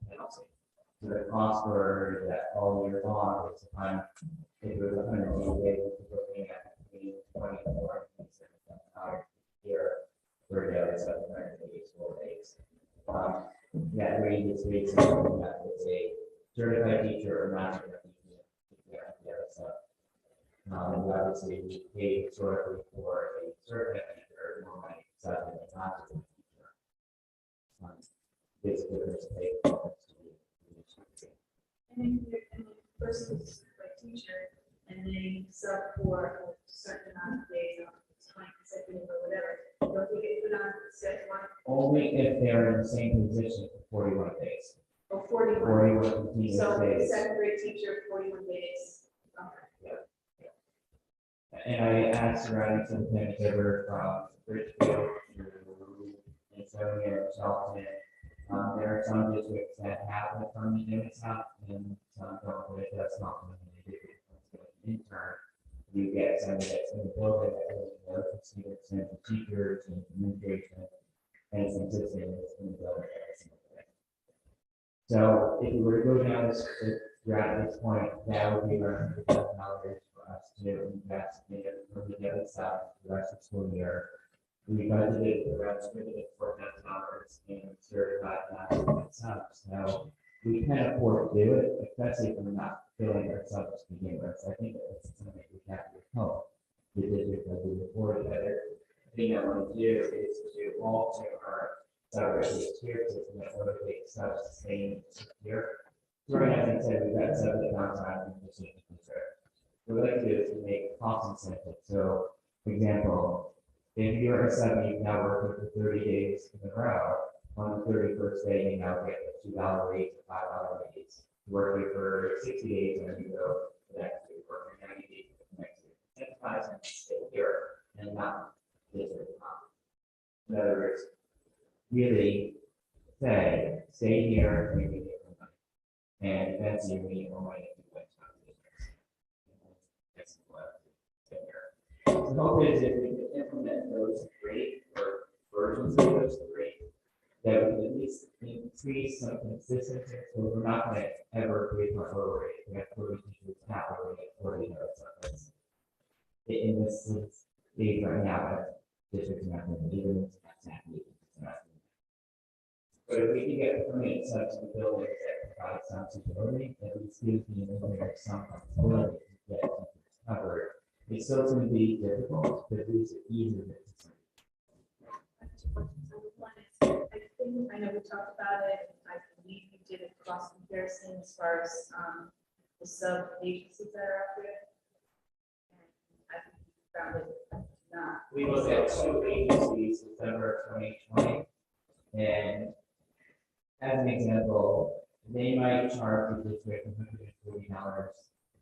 [SPEAKER 1] penalty. So the cost for that all year long is to find if it was 180 days, we're looking at between 24 and 27 a year for daily 780 school days. That range is based on that it's a certified teacher or not certified teacher. And obviously we pay historically for a certified teacher more money than a not certified teacher. Basically, there's a pay for
[SPEAKER 6] And then the person is a teacher and they sub for a certain amount of days, 20 consecutive or whatever. Don't they get put on set one
[SPEAKER 1] only if they're in the same position for 41 days.
[SPEAKER 6] or 41?
[SPEAKER 1] 41 continuous
[SPEAKER 6] So the
[SPEAKER 1] days.
[SPEAKER 6] second grade teacher, 41 days. Okay.
[SPEAKER 1] And I asked around some things over from Bridgefield to Ansonia, Charlton. There are some districts that have the permanent units out and some don't, but it does not mean they do. Intern, you get somebody that's in the building that really knows the students and the teachers and administration and it's consistent in the building every single day. So if we were to go down this route at this point, that would be around $100,000 for us to invest in it for the other side for the rest of the school year. We budgeted around $4,000 in certified subs. Now, we can afford to do it, especially if we're not filling our subs to begin with. So I think that's something that we have to hope the district will be afforded better. The thing I want to do is to alter our sub-rated tier system that motivates subs to stay here. So right now, as I said, we've got subs that are outside of the district. What we'd like to do is to make cost incentive. So, for example, if you're a sub, you've now worked for 30 days in a row. On the 31st day, you now get a $2 raise or $5 raise. Working for 60 days, and then you go the next week, working 90 days the next week. Enterprise and stay here and not district. In other words, really say, stay here and maybe get more money. And eventually we need more money to win some districts. That's what the hope is if we can implement those three or versions of those three, that we can at least increase some consistency. So we're not going to ever create our lower rate. We have 40 teachers now, we're going to get 40 notes. In this stage right now, districts are not going to even but if we can get permanent subs to buildings that provide some security, at least gives me some flexibility to get covered. It's still going to be difficult, but at least it's easier to
[SPEAKER 6] One is, I thing? I know we talked about it. I believe you did a cross comparison as far as the sub agencies that are out there. And I think you found it not.
[SPEAKER 1] We looked at 2 agencies December 2020, and as an example, they might charge the district $140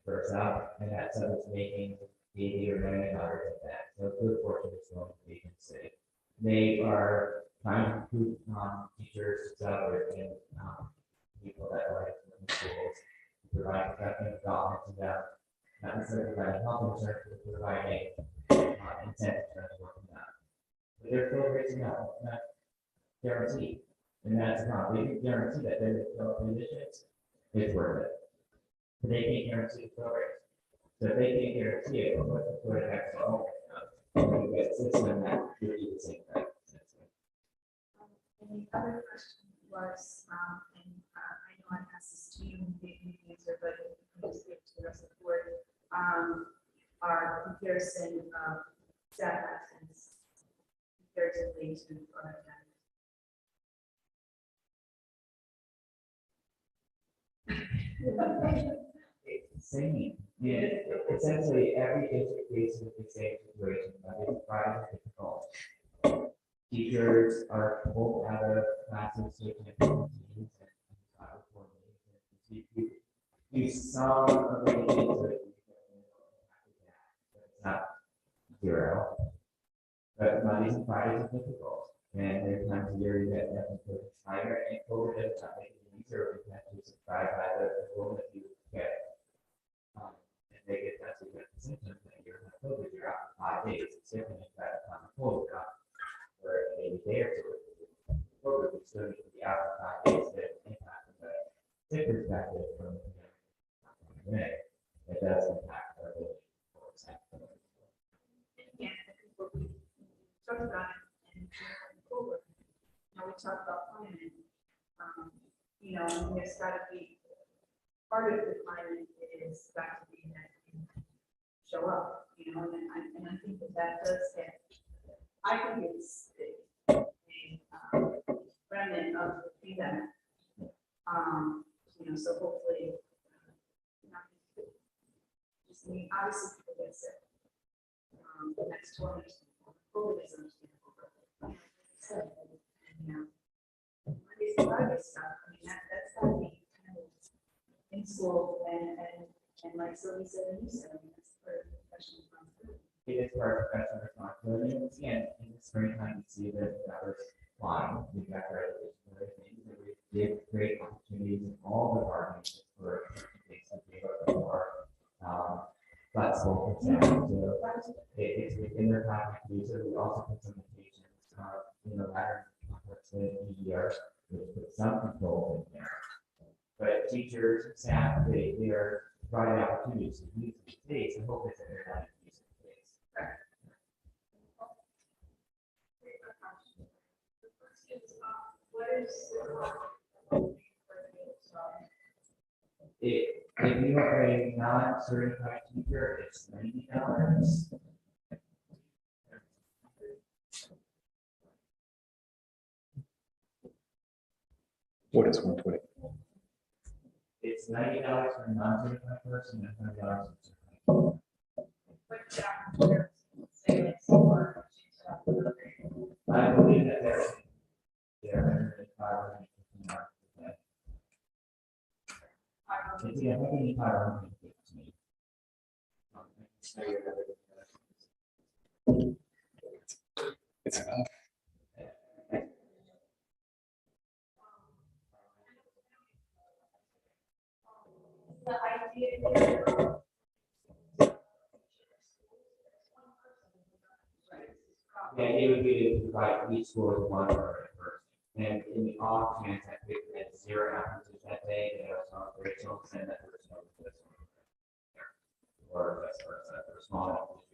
[SPEAKER 1] per sub, and that sub is making $80 or $90 of that. So a good portion is going to the agency. They are trying to recruit teachers, salaries, and people that are in the schools, to provide professional development to them, not necessarily providing health insurance, but providing incentives for working out. But they're still raising up, not guaranteed. And that's not, they can guarantee that they're fill positions, it's worth it. But they can't guarantee the fill rate. So if they can't guarantee it, what's the sort of extra overtime? You get 6 of that, you do the same thing.
[SPEAKER 6] And the other question was, and I know I asked this to you, and you didn't answer, but you can just give it to the rest of the board. Our comparison of staff absence comparatively to other counties.
[SPEAKER 1] It's the same. Yeah, essentially, every district faces the same situation, but it's Friday difficult. Teachers are pulled out of classes, taking teams, and do some of the things that it's not 0. But Mondays and Fridays are difficult, and there's times a year you get nothing to higher, and COVID does not make it easier because you have to subscribe by the rule that you get. And they get that symptoms that you're not COVID, you're out for 5 days. It's different if that on the cold for a day or 2. COVID would still need to be out for 5 days to impact the sick perspective from the May. It does impact our ability for example.
[SPEAKER 6] Yeah, I think what we talked about and forward. Now we talked about planning. You know, and there's got to be part of the planning is got to be that you show up. You know, and I think that does have. I think it's a remnant of the pandemic. You know, so hopefully, just I mean, obviously people get sick. The next 12 years, COVID is understandable. You know, Friday stuff. I mean, that's got to be kind of in school and like Sylvie said, and you said, I mean, that's part of the professional responsibility.
[SPEAKER 1] It is part of professional responsibility. And again, in the springtime, you see that was flying. We've got graduation and everything. We did great opportunities in all departments for things that gave us more flexible for staff. So it's within their time to do so. We also put some patients in the latter complex EDR, which put some control in there. But teachers, staff, they are providing opportunities to use the space and hope that they're not using the space. If you are a non-certified teacher, it's $90.
[SPEAKER 2] What is 120?
[SPEAKER 1] It's $90 for a non-certified person and $100 for certified. I believe that they're 500. Yeah, I think 500.
[SPEAKER 2] It's enough.
[SPEAKER 6] The idea.
[SPEAKER 1] The idea would be to provide each school with one person. And in the off chance that we had 0 applicants that day, they have some operational send that person over to this one. Or vice versa, for small.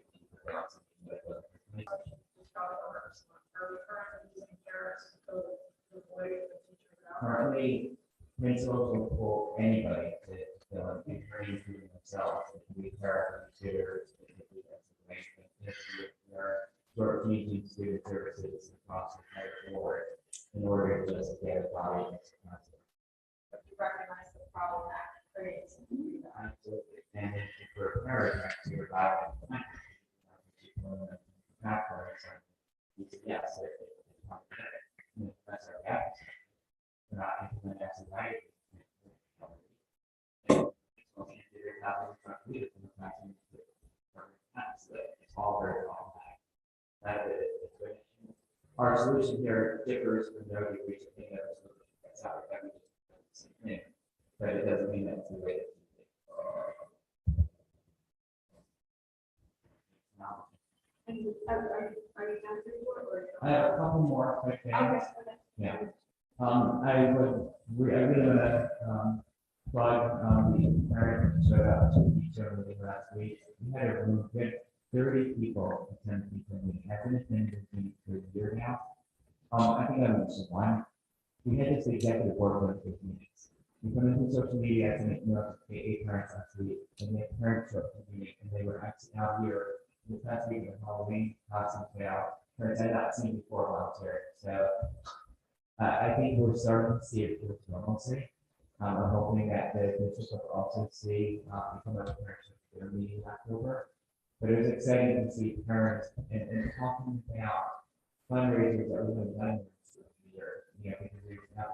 [SPEAKER 1] Currently, principals will pull anybody to fill in training for themselves. It can be parent tutors, it can be information, short teaching student services across the entire board. in order to just get a body.
[SPEAKER 6] But you recognize the problem that creates.
[SPEAKER 1] Absolutely. And if we're parents, actually, we're buying. Yes. That's our gap. We're not implementing that tonight. It's all very compact. That is, our solution here differs from no degree to any other solution. That's how we just thing. But it doesn't mean that's the way it is.
[SPEAKER 6] Are you done for
[SPEAKER 1] I have a couple more quick things.
[SPEAKER 6] Okay.
[SPEAKER 1] Yeah. I would, I really want to, plug, the parent showed up to the teacher meeting last week. We had a room, we had 30 people attend the teacher meeting. I've been attending this meeting for a year now. I think I mentioned one. We had this executive board for 15 minutes. We put into social media to make eight parents last week, and the parents showed up to the meeting, and they were actually out here this past week of Halloween, costumes out. Parents I had not seen before volunteering. So I think we're starting to see it with normalcy. I'm hoping that the district will also see become a parents at their meeting in October. But it was exciting to see parents and talking about fundraisers that we've done this year. You know, because there's not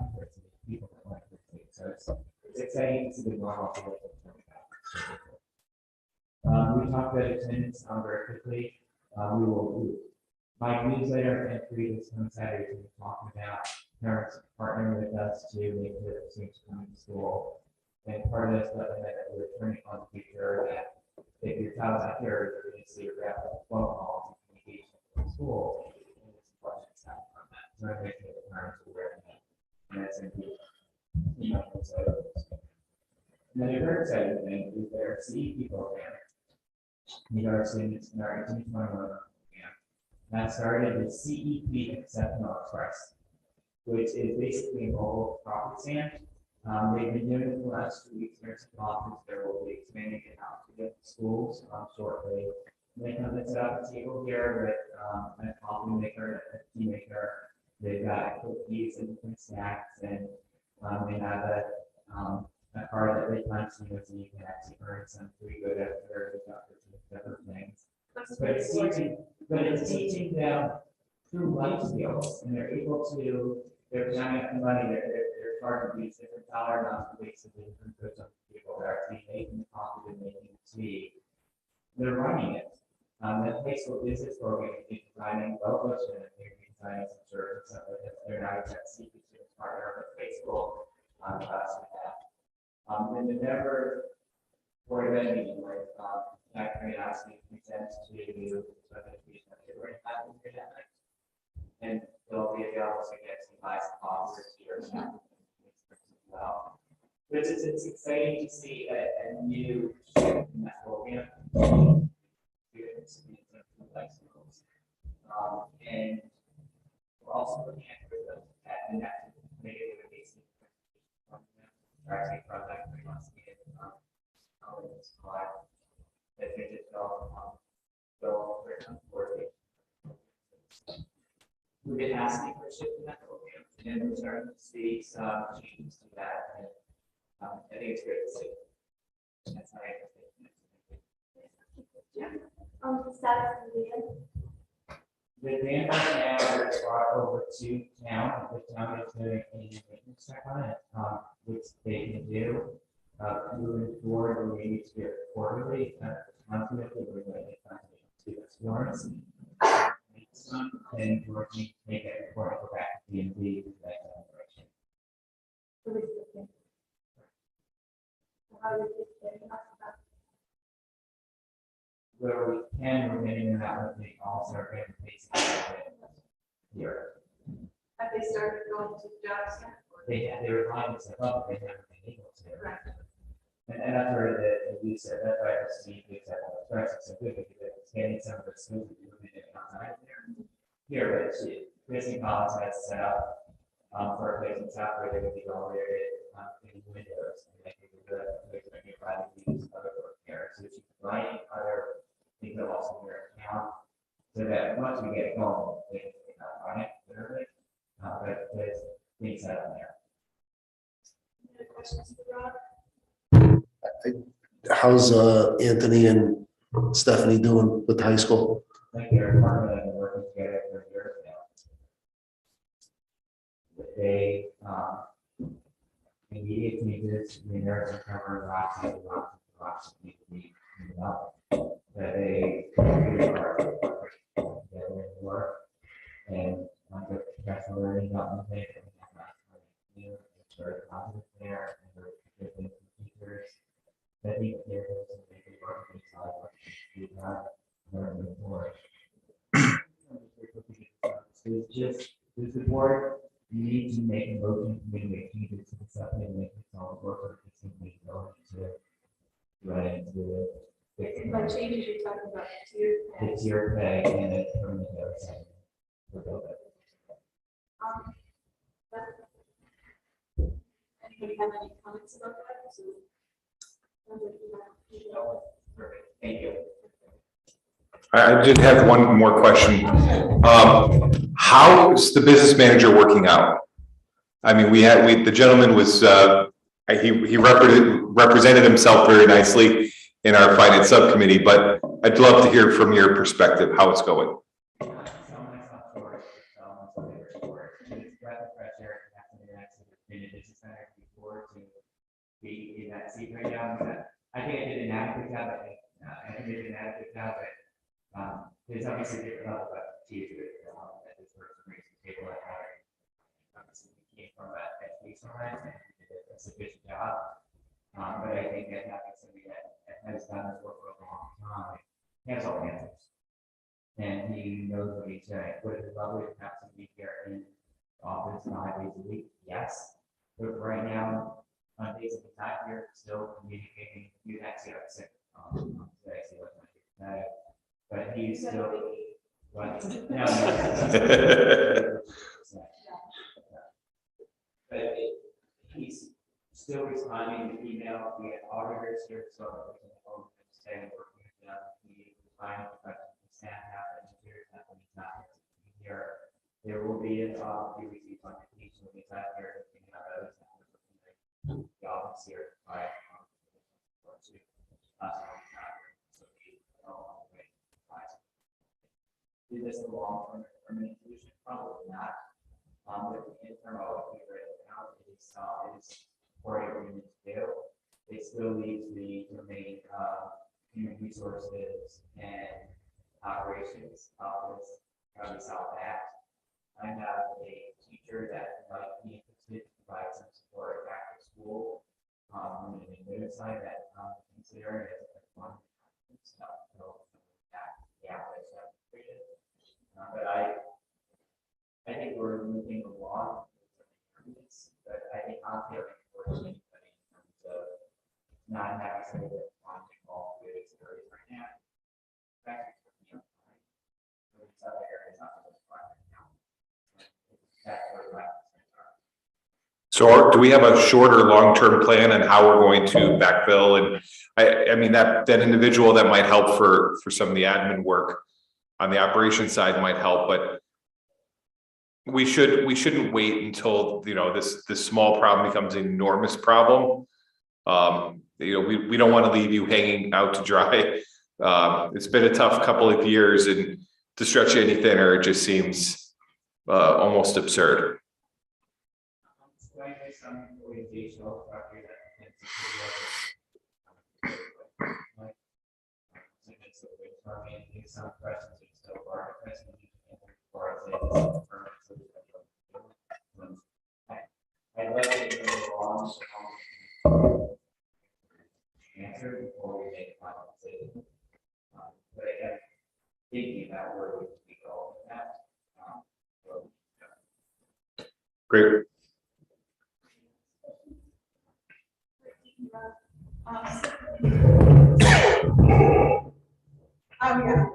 [SPEAKER 1] people that want to participate. So it's exciting to see the normalcy of it coming back. We talked about attendance very quickly. My newsletter entry this coming Saturday is talking about parents partnering with us to make the students come to school. And part of this, let them know that we're turning on the future that if your child's out here, you're going to see a rapid phone calls and communication from school. And there's some questions out from that. So I make sure the parents are aware of that. And that's going to be, you know, and then the very exciting thing is their CEP program. You know, our students in our 1821 program that started the CEP Exceptional Express, which is basically a mobile property stand. They've been doing it for the last 2 weeks here at conference. They will be expanding it out to different schools shortly. And they come and set up a table here with a coffee maker, a tea maker. They've got cookies and different snacks, and they have a card that they punch, so you can actually earn some free good after different things. But it's teaching them through life skills, and they're able to, they're counting up the money, they're charging these different dollar amounts based on different goods on people. They're actually making coffee and making tea. They're running it. The high school business program is designing well and they're designing some shirts and stuff like that. They're not exact secret partner, but high school class with that. In November, for a meeting where Jack Curiosity presents to you, so that we already have them here that night. And they'll be available to get some nice offers here as well. But it's exciting to see a new shift in that program. Students in life skills. And we're also looking at the next negative basic actually from that curiosity that they just go we've been asking for a shift in that program, and we're starting to see some changes to that. And I think it's great to see. That's my
[SPEAKER 6] Status of the event.
[SPEAKER 1] the band right now is brought over to town. The town is doing a maintenance check on it, which they can do. Moving forward, we need to get quarterly, monthly, we're going to do this warrants. And we're going to make that report go back to DMV. Where we can, we're getting that with the also our here.
[SPEAKER 6] Have they started going to jobs yet?
[SPEAKER 1] They were trying to step up, they haven't been able to.
[SPEAKER 6] Right.
[SPEAKER 1] And that's where you said that's why I was seeing things that are so good because it's getting some of the skills that you're doing outside there. Here, but Christie Collins has set up for a place in South where they would be all rated in windows and they could do that. They're going to be providing these other work here. So if you can write other things that also in your account so that once we get going, they can run it literally. but there's things out there.
[SPEAKER 6] Any other questions for Rob?
[SPEAKER 9] How's Anthony and Stephanie doing with the high school?
[SPEAKER 1] Like their department have been working together for years now. They, immediate changes, the nerves are covered, lots need to be cleaned up. That they really are together and work. And the professional learning development thing, it's very positive there, and very good things for teachers. I think there is a big work inside what we have learned before. It's just, this board, you need to make a motion to make changes to the supplement and make it all work or simply going to run into
[SPEAKER 6] By changes, you're talking about tier.
[SPEAKER 1] it's your pay and it's from the other side.
[SPEAKER 6] Anybody have any comments about that? So, sounds like you have-
[SPEAKER 1] Perfect, thank you.
[SPEAKER 2] I did have one more question. How is the business manager working out? I mean, the gentleman was, he represented himself very nicely in our finance subcommittee, but I'd love to hear from your perspective how it's going.
[SPEAKER 1] Be in that seat right now. I think I did an adequate job. I think I did an adequate job, but there's obviously a different level of expertise that this person brings to the table. Obviously, we came from an educational lens and we did a sufficient job. But I think that having somebody that has done this work for a long time has all the answers. And he knows what he's saying. Would it be lovely to have somebody here in the office 5 days a week? Yes. But right now, on days that he's not here, still communicating, you can see what I'm saying. Today, see what I'm saying. But he's still. What? No, but he's still responding to email. We have auditors here, so we can stay working with them. We find questions the staff have, and here's that when he's not here. There will be a few receipts on vacation when he's not here. The office here by is this a long-term permanent solution? Probably not. But the internal now is for agreement to do. It still leaves the domain human resources and operations office probably solve that. I have a teacher that might be interested to provide some support back to school. On the administrative side that consider it as one stuff. So yeah, but I think we're moving along. But I think I'm feeling for anybody in terms of not having somebody that wants to call good experience right now. Back to these other areas not the right now. That's where my concerns are.
[SPEAKER 2] So do we have a short or long-term plan on how we're going to backfill? And I mean, that individual that might help for some of the admin work on the operations side might help, but we shouldn't wait until, this small problem becomes an enormous problem. We don't want to leave you hanging out to dry. It's been a tough couple of years, and to stretch it any thinner, it just seems almost absurd.
[SPEAKER 1] Some organizational structure that some questions are still are I'd like to go along answer before we make a final decision. But again, thinking about where we go with that.
[SPEAKER 2] Great.
[SPEAKER 6] Yeah.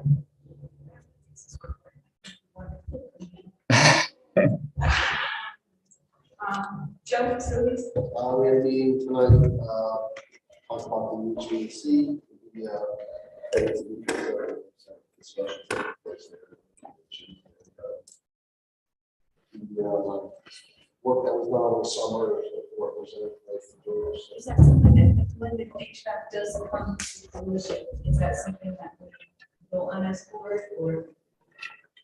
[SPEAKER 6] Joe facilities.
[SPEAKER 9] We had a meeting tonight, talked about the new GC, discussions.
[SPEAKER 7] well the summer, representative doors.
[SPEAKER 6] Is that something that when the HVAC does come to fruition, is that something that we go on as board or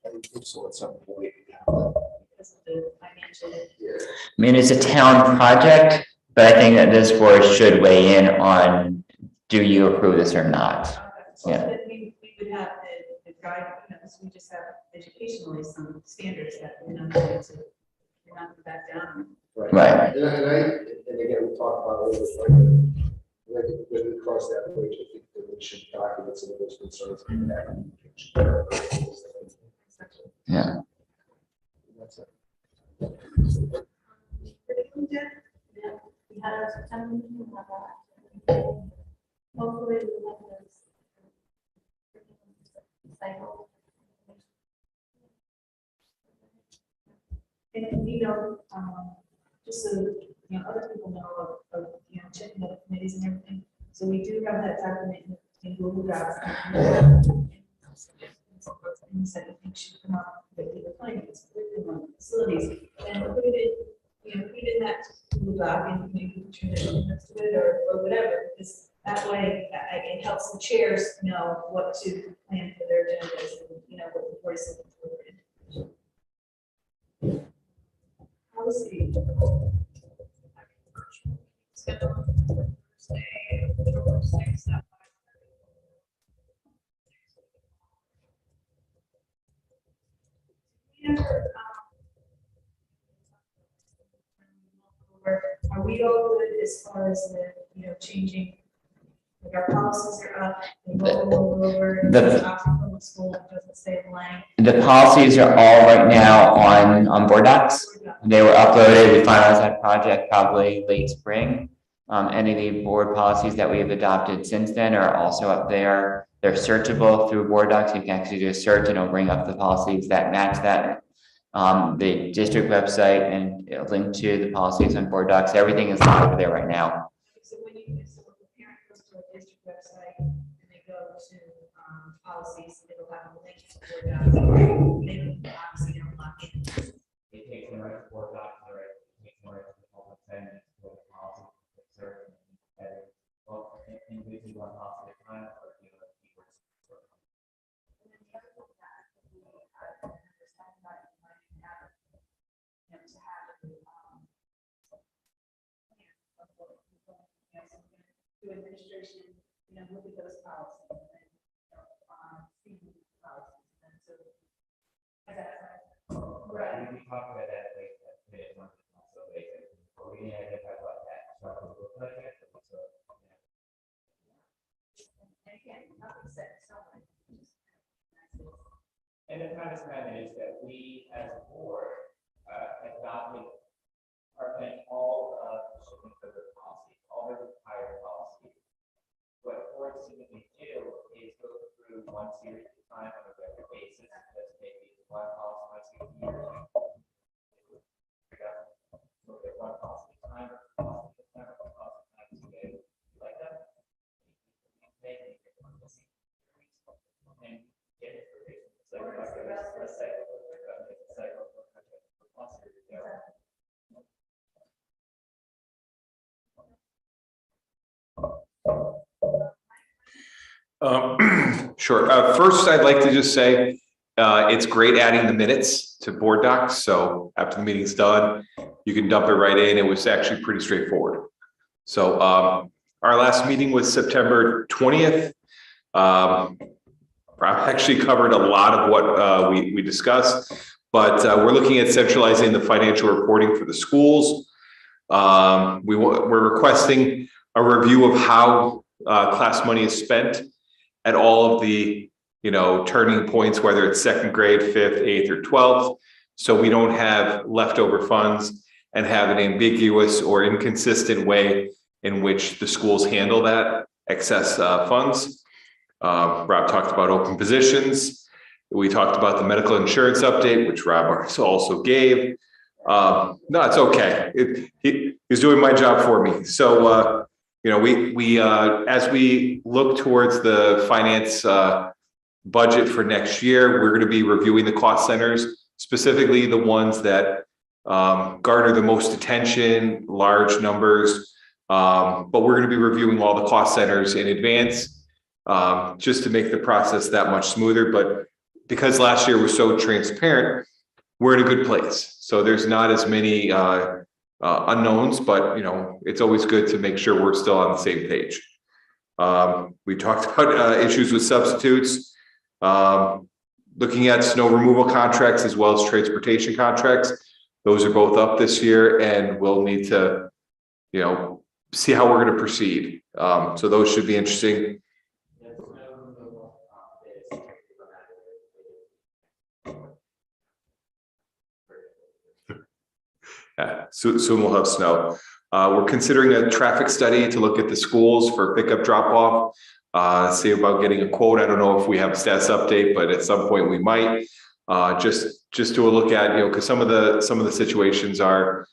[SPEAKER 7] I think so at some point.
[SPEAKER 6] because of the financial?
[SPEAKER 7] Yeah.
[SPEAKER 1] I mean, it's a town project, but I think that this board should weigh in on, do you approve this or not?
[SPEAKER 6] So
[SPEAKER 1] Yeah.
[SPEAKER 6] that we would have the guide, you know, so we just have educationally some standards that we're not going to, we're not going to back down.
[SPEAKER 1] Right.
[SPEAKER 7] And again, we talked about it a little bit, like, when we cross that bridge, I think that we should document some of those concerns.
[SPEAKER 1] Yeah.
[SPEAKER 7] That's it.
[SPEAKER 6] We had our September meeting, we'll have that. Hopefully we'll have those. Cycle. And, you know, just so, you know, other people know of, you know, checking out committees and everything. So we do have that document in Google Docs. Things that I think should come up with the finance, curriculum, facilities, and put it, you know, put it in that Google Doc and maybe turn it next to it or whatever. Because that way, it helps the chairs know what to plan for their agendas and, you know, what the board is looking for. Policy. Schedule. Thursday, October 6th, at 5:30. Are we all good as far as the, you know, changing, like our policies are up, and what we'll go over,
[SPEAKER 1] The-
[SPEAKER 6] option from the school, it doesn't say blank.
[SPEAKER 1] The policies are all right now on board docs. They were uploaded. We finalized that project probably late spring. Any of the board policies that we have adopted since then are also up there. They're searchable through board docs. You can actually do a search and it'll bring up the policies that match that. The district website and it'll link to the policies on board docs. Everything is over there right now.
[SPEAKER 6] So when you, so if the parent goes to a district website and they go to, policies, it'll have a link to board docs. They don't, obviously don't log in.
[SPEAKER 1] It takes them right to board docs, right? It takes them right to the public send, to the policy, search, and edit. Well, individually one policy at a time, or do the keywords.
[SPEAKER 6] And then the other thing that we understand that you might have, you know, to have to administration, you know, look at those policies and then, see the policies. And so, is that right?
[SPEAKER 1] Right, we talked about that like that also later. But we didn't identify what that structure would look like. So,
[SPEAKER 6] And again, nothing set in stone.
[SPEAKER 1] and the premise then is that we as a board adopted all of the shipping service policies, all the required policies. What boards typically do is go through one series at a time on a regular basis. That's maybe one policy once a year. Look at one policy at a time, policy at a time, one policy at a time today. Like that. And get it. It's like a cycle.
[SPEAKER 2] Sure. First, I'd like to just say, it's great adding the minutes to board docs. So after the meeting's done, you can dump it right in. It was actually pretty straightforward. So, our last meeting was September 20th. I actually covered a lot of what, we discussed, but, we're looking at centralizing the financial reporting for the schools. We're requesting a review of how, class money is spent at all of the, you know, turning points, whether it's second grade, 5th, 8th, or 12th. So we don't have leftover funds and have an ambiguous or inconsistent way in which the schools handle that excess funds. Rob talked about open positions. We talked about the medical insurance update, which Rob also gave. No, it's okay. He's doing my job for me. So, you know, we as we look towards the finance budget for next year, we're going to be reviewing the cost centers, specifically the ones that garner the most attention, large numbers. But we're going to be reviewing all the cost centers in advance, just to make the process that much smoother. But because last year was so transparent, we're in a good place. So there's not as many unknowns, but it's always good to make sure we're still on the same page. We talked about issues with substitutes, looking at snow removal contracts as well as transportation contracts. Those are both up this year, and we'll need to, see how we're going to proceed. So those should be interesting. Soon we'll have snow. We're considering a traffic study to look at the schools for pickup drop off. See about getting a quote. I don't know if we have a status update, but at some point we might. Just to look at, because some of the situations are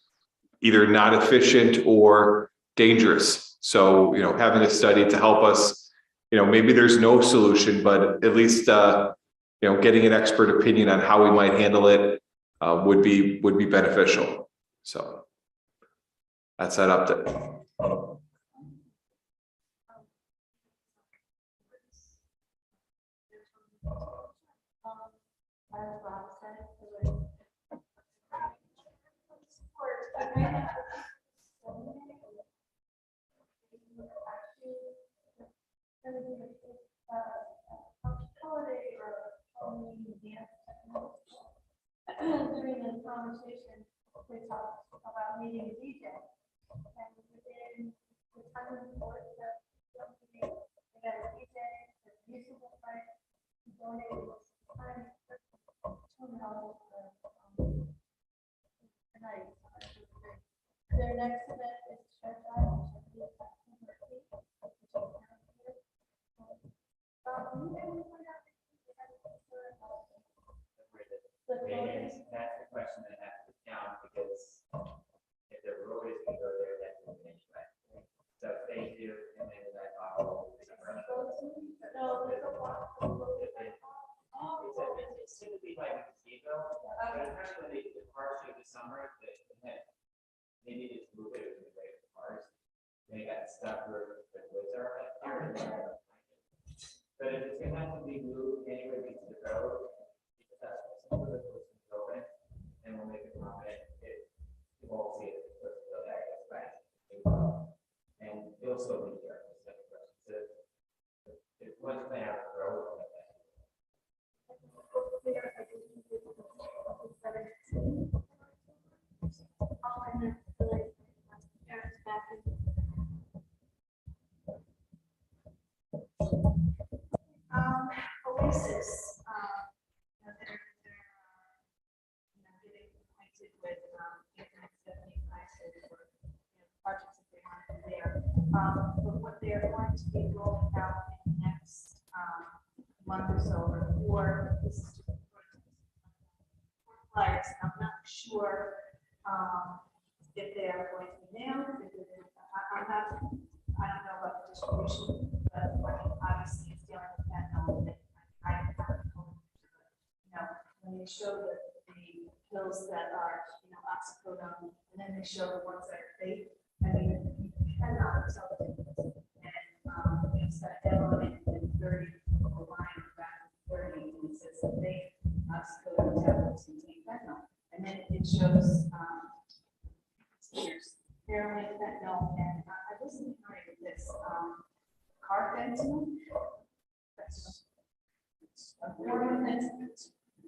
[SPEAKER 2] either not efficient or dangerous. So, having a study to help us, maybe there's no solution, but at least getting an expert opinion on how we might handle it would be beneficial. So that's that update.
[SPEAKER 6] During the conversation, we talked about meeting a DJ, and within the time report that we got a DJ, a musical night, donated time, $2 a night. Their next event is Stretch Island, which is September 8th.
[SPEAKER 1] That's the question that has to count, because if the road is gonna go there, that's the anyway. So if they do, and then I thought, oh, it's gonna be like a gazebo, especially the parts of the summer that maybe just move it in the way of the cars. They got stuck where the woods are right there. But if it's gonna have to be moved anyway to the road, some of the roads is open, and we'll make it permanent. You won't see it. And it'll still be there. It's once they have the road.
[SPEAKER 6] Oasis, they're getting acquainted with Internet 75 for projects that they want to do there. But what they're going to be rolling out in the next month or so, or this is just flyers. I'm not sure if they are going to be nailed. I don't know about the distribution, but obviously it's dealing with that knowledge. When they show the hills that are, oxycodone, and then they show the ones that are fake, I mean, you cannot tell the difference. And it's got demo and 30 line back 30, and it says that fake oxycodone tablets contain fentanyl. And then it shows here's heroin, fentanyl, and I wasn't familiar with this carfentanil. That's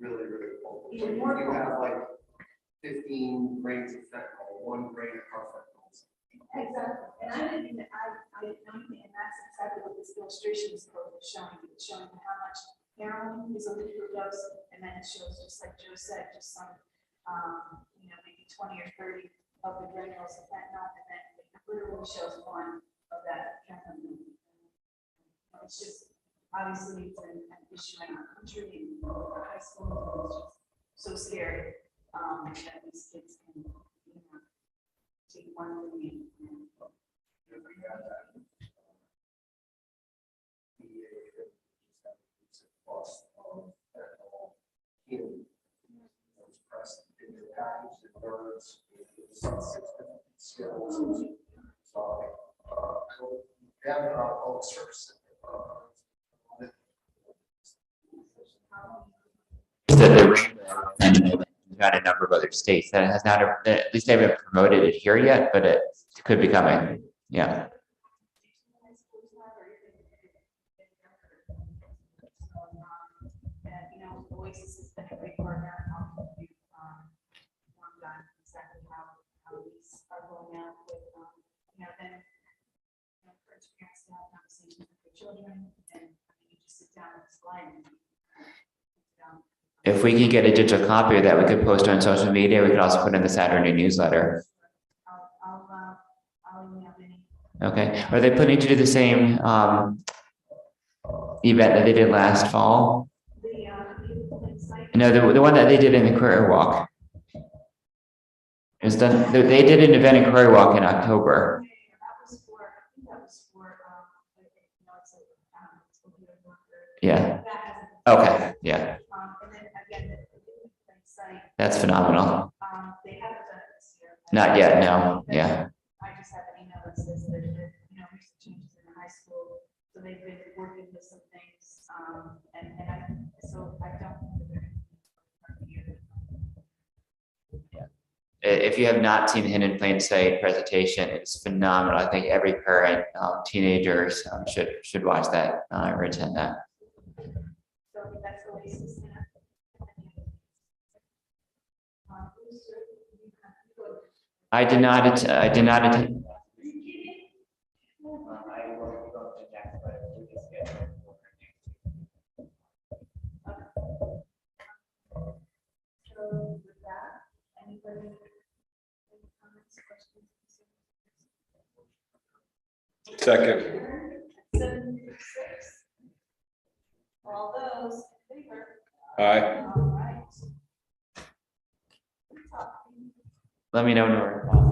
[SPEAKER 7] Really, really cool.
[SPEAKER 6] Even
[SPEAKER 7] You
[SPEAKER 6] more
[SPEAKER 7] can
[SPEAKER 6] cool.
[SPEAKER 7] have like 15 grains of fentanyl, 1 grain of carfentanil.
[SPEAKER 6] Exactly, and I didn't know anything, and that's exactly what this illustration is showing. It's showing how much heroin is a liter dose, and then it shows, just like Joe said, just some, maybe 20 or 30 of the granules of fentanyl, and then it literally shows one of that fentanyl. It's just, obviously, it's an issue in our country, and high school, it's just so scary that these kids can, take one thing and
[SPEAKER 7] Cost of fentanyl in those pressed in their package. nerds, skills. So, yeah, all the services.
[SPEAKER 1] We've got a number of other states that has not, at least they haven't promoted it here yet, but it could be coming. Yeah.
[SPEAKER 6] And, you know, Oasis has been a great partner, we've, worked on exactly how these are going out with, you know, then, you know, for parents to have conversations with their children, and you just sit down and slide.
[SPEAKER 1] If we can get a digital copy of that, we could post on social media. We could also put in the Saturday newsletter.
[SPEAKER 6] I'll email any.
[SPEAKER 1] Okay. Are they planning to do the same event that they did last fall? No, the one that they did in the Career Walk. It was done. They did an event in Career Walk in October. Yeah. Okay. Yeah.
[SPEAKER 6] And then again, the site,
[SPEAKER 1] That's phenomenal.
[SPEAKER 6] they haven't done it this year.
[SPEAKER 1] Not yet. No. Yeah.
[SPEAKER 6] I just have an email that says that, you know, recent changes in the high school, so they've been working with some things, so I don't.
[SPEAKER 1] If you have not seen the Hidden in Plain Sight presentation, it's phenomenal. I think every parent, teenagers should watch that or attend that.
[SPEAKER 6] So that's the Oasis.
[SPEAKER 1] I did not attend.
[SPEAKER 6] So with that, anybody? Any comments, questions?
[SPEAKER 2] Second.
[SPEAKER 6] 7:06. All those in favor?
[SPEAKER 2] Aye.
[SPEAKER 6] All right.
[SPEAKER 1] Let me know, Nora.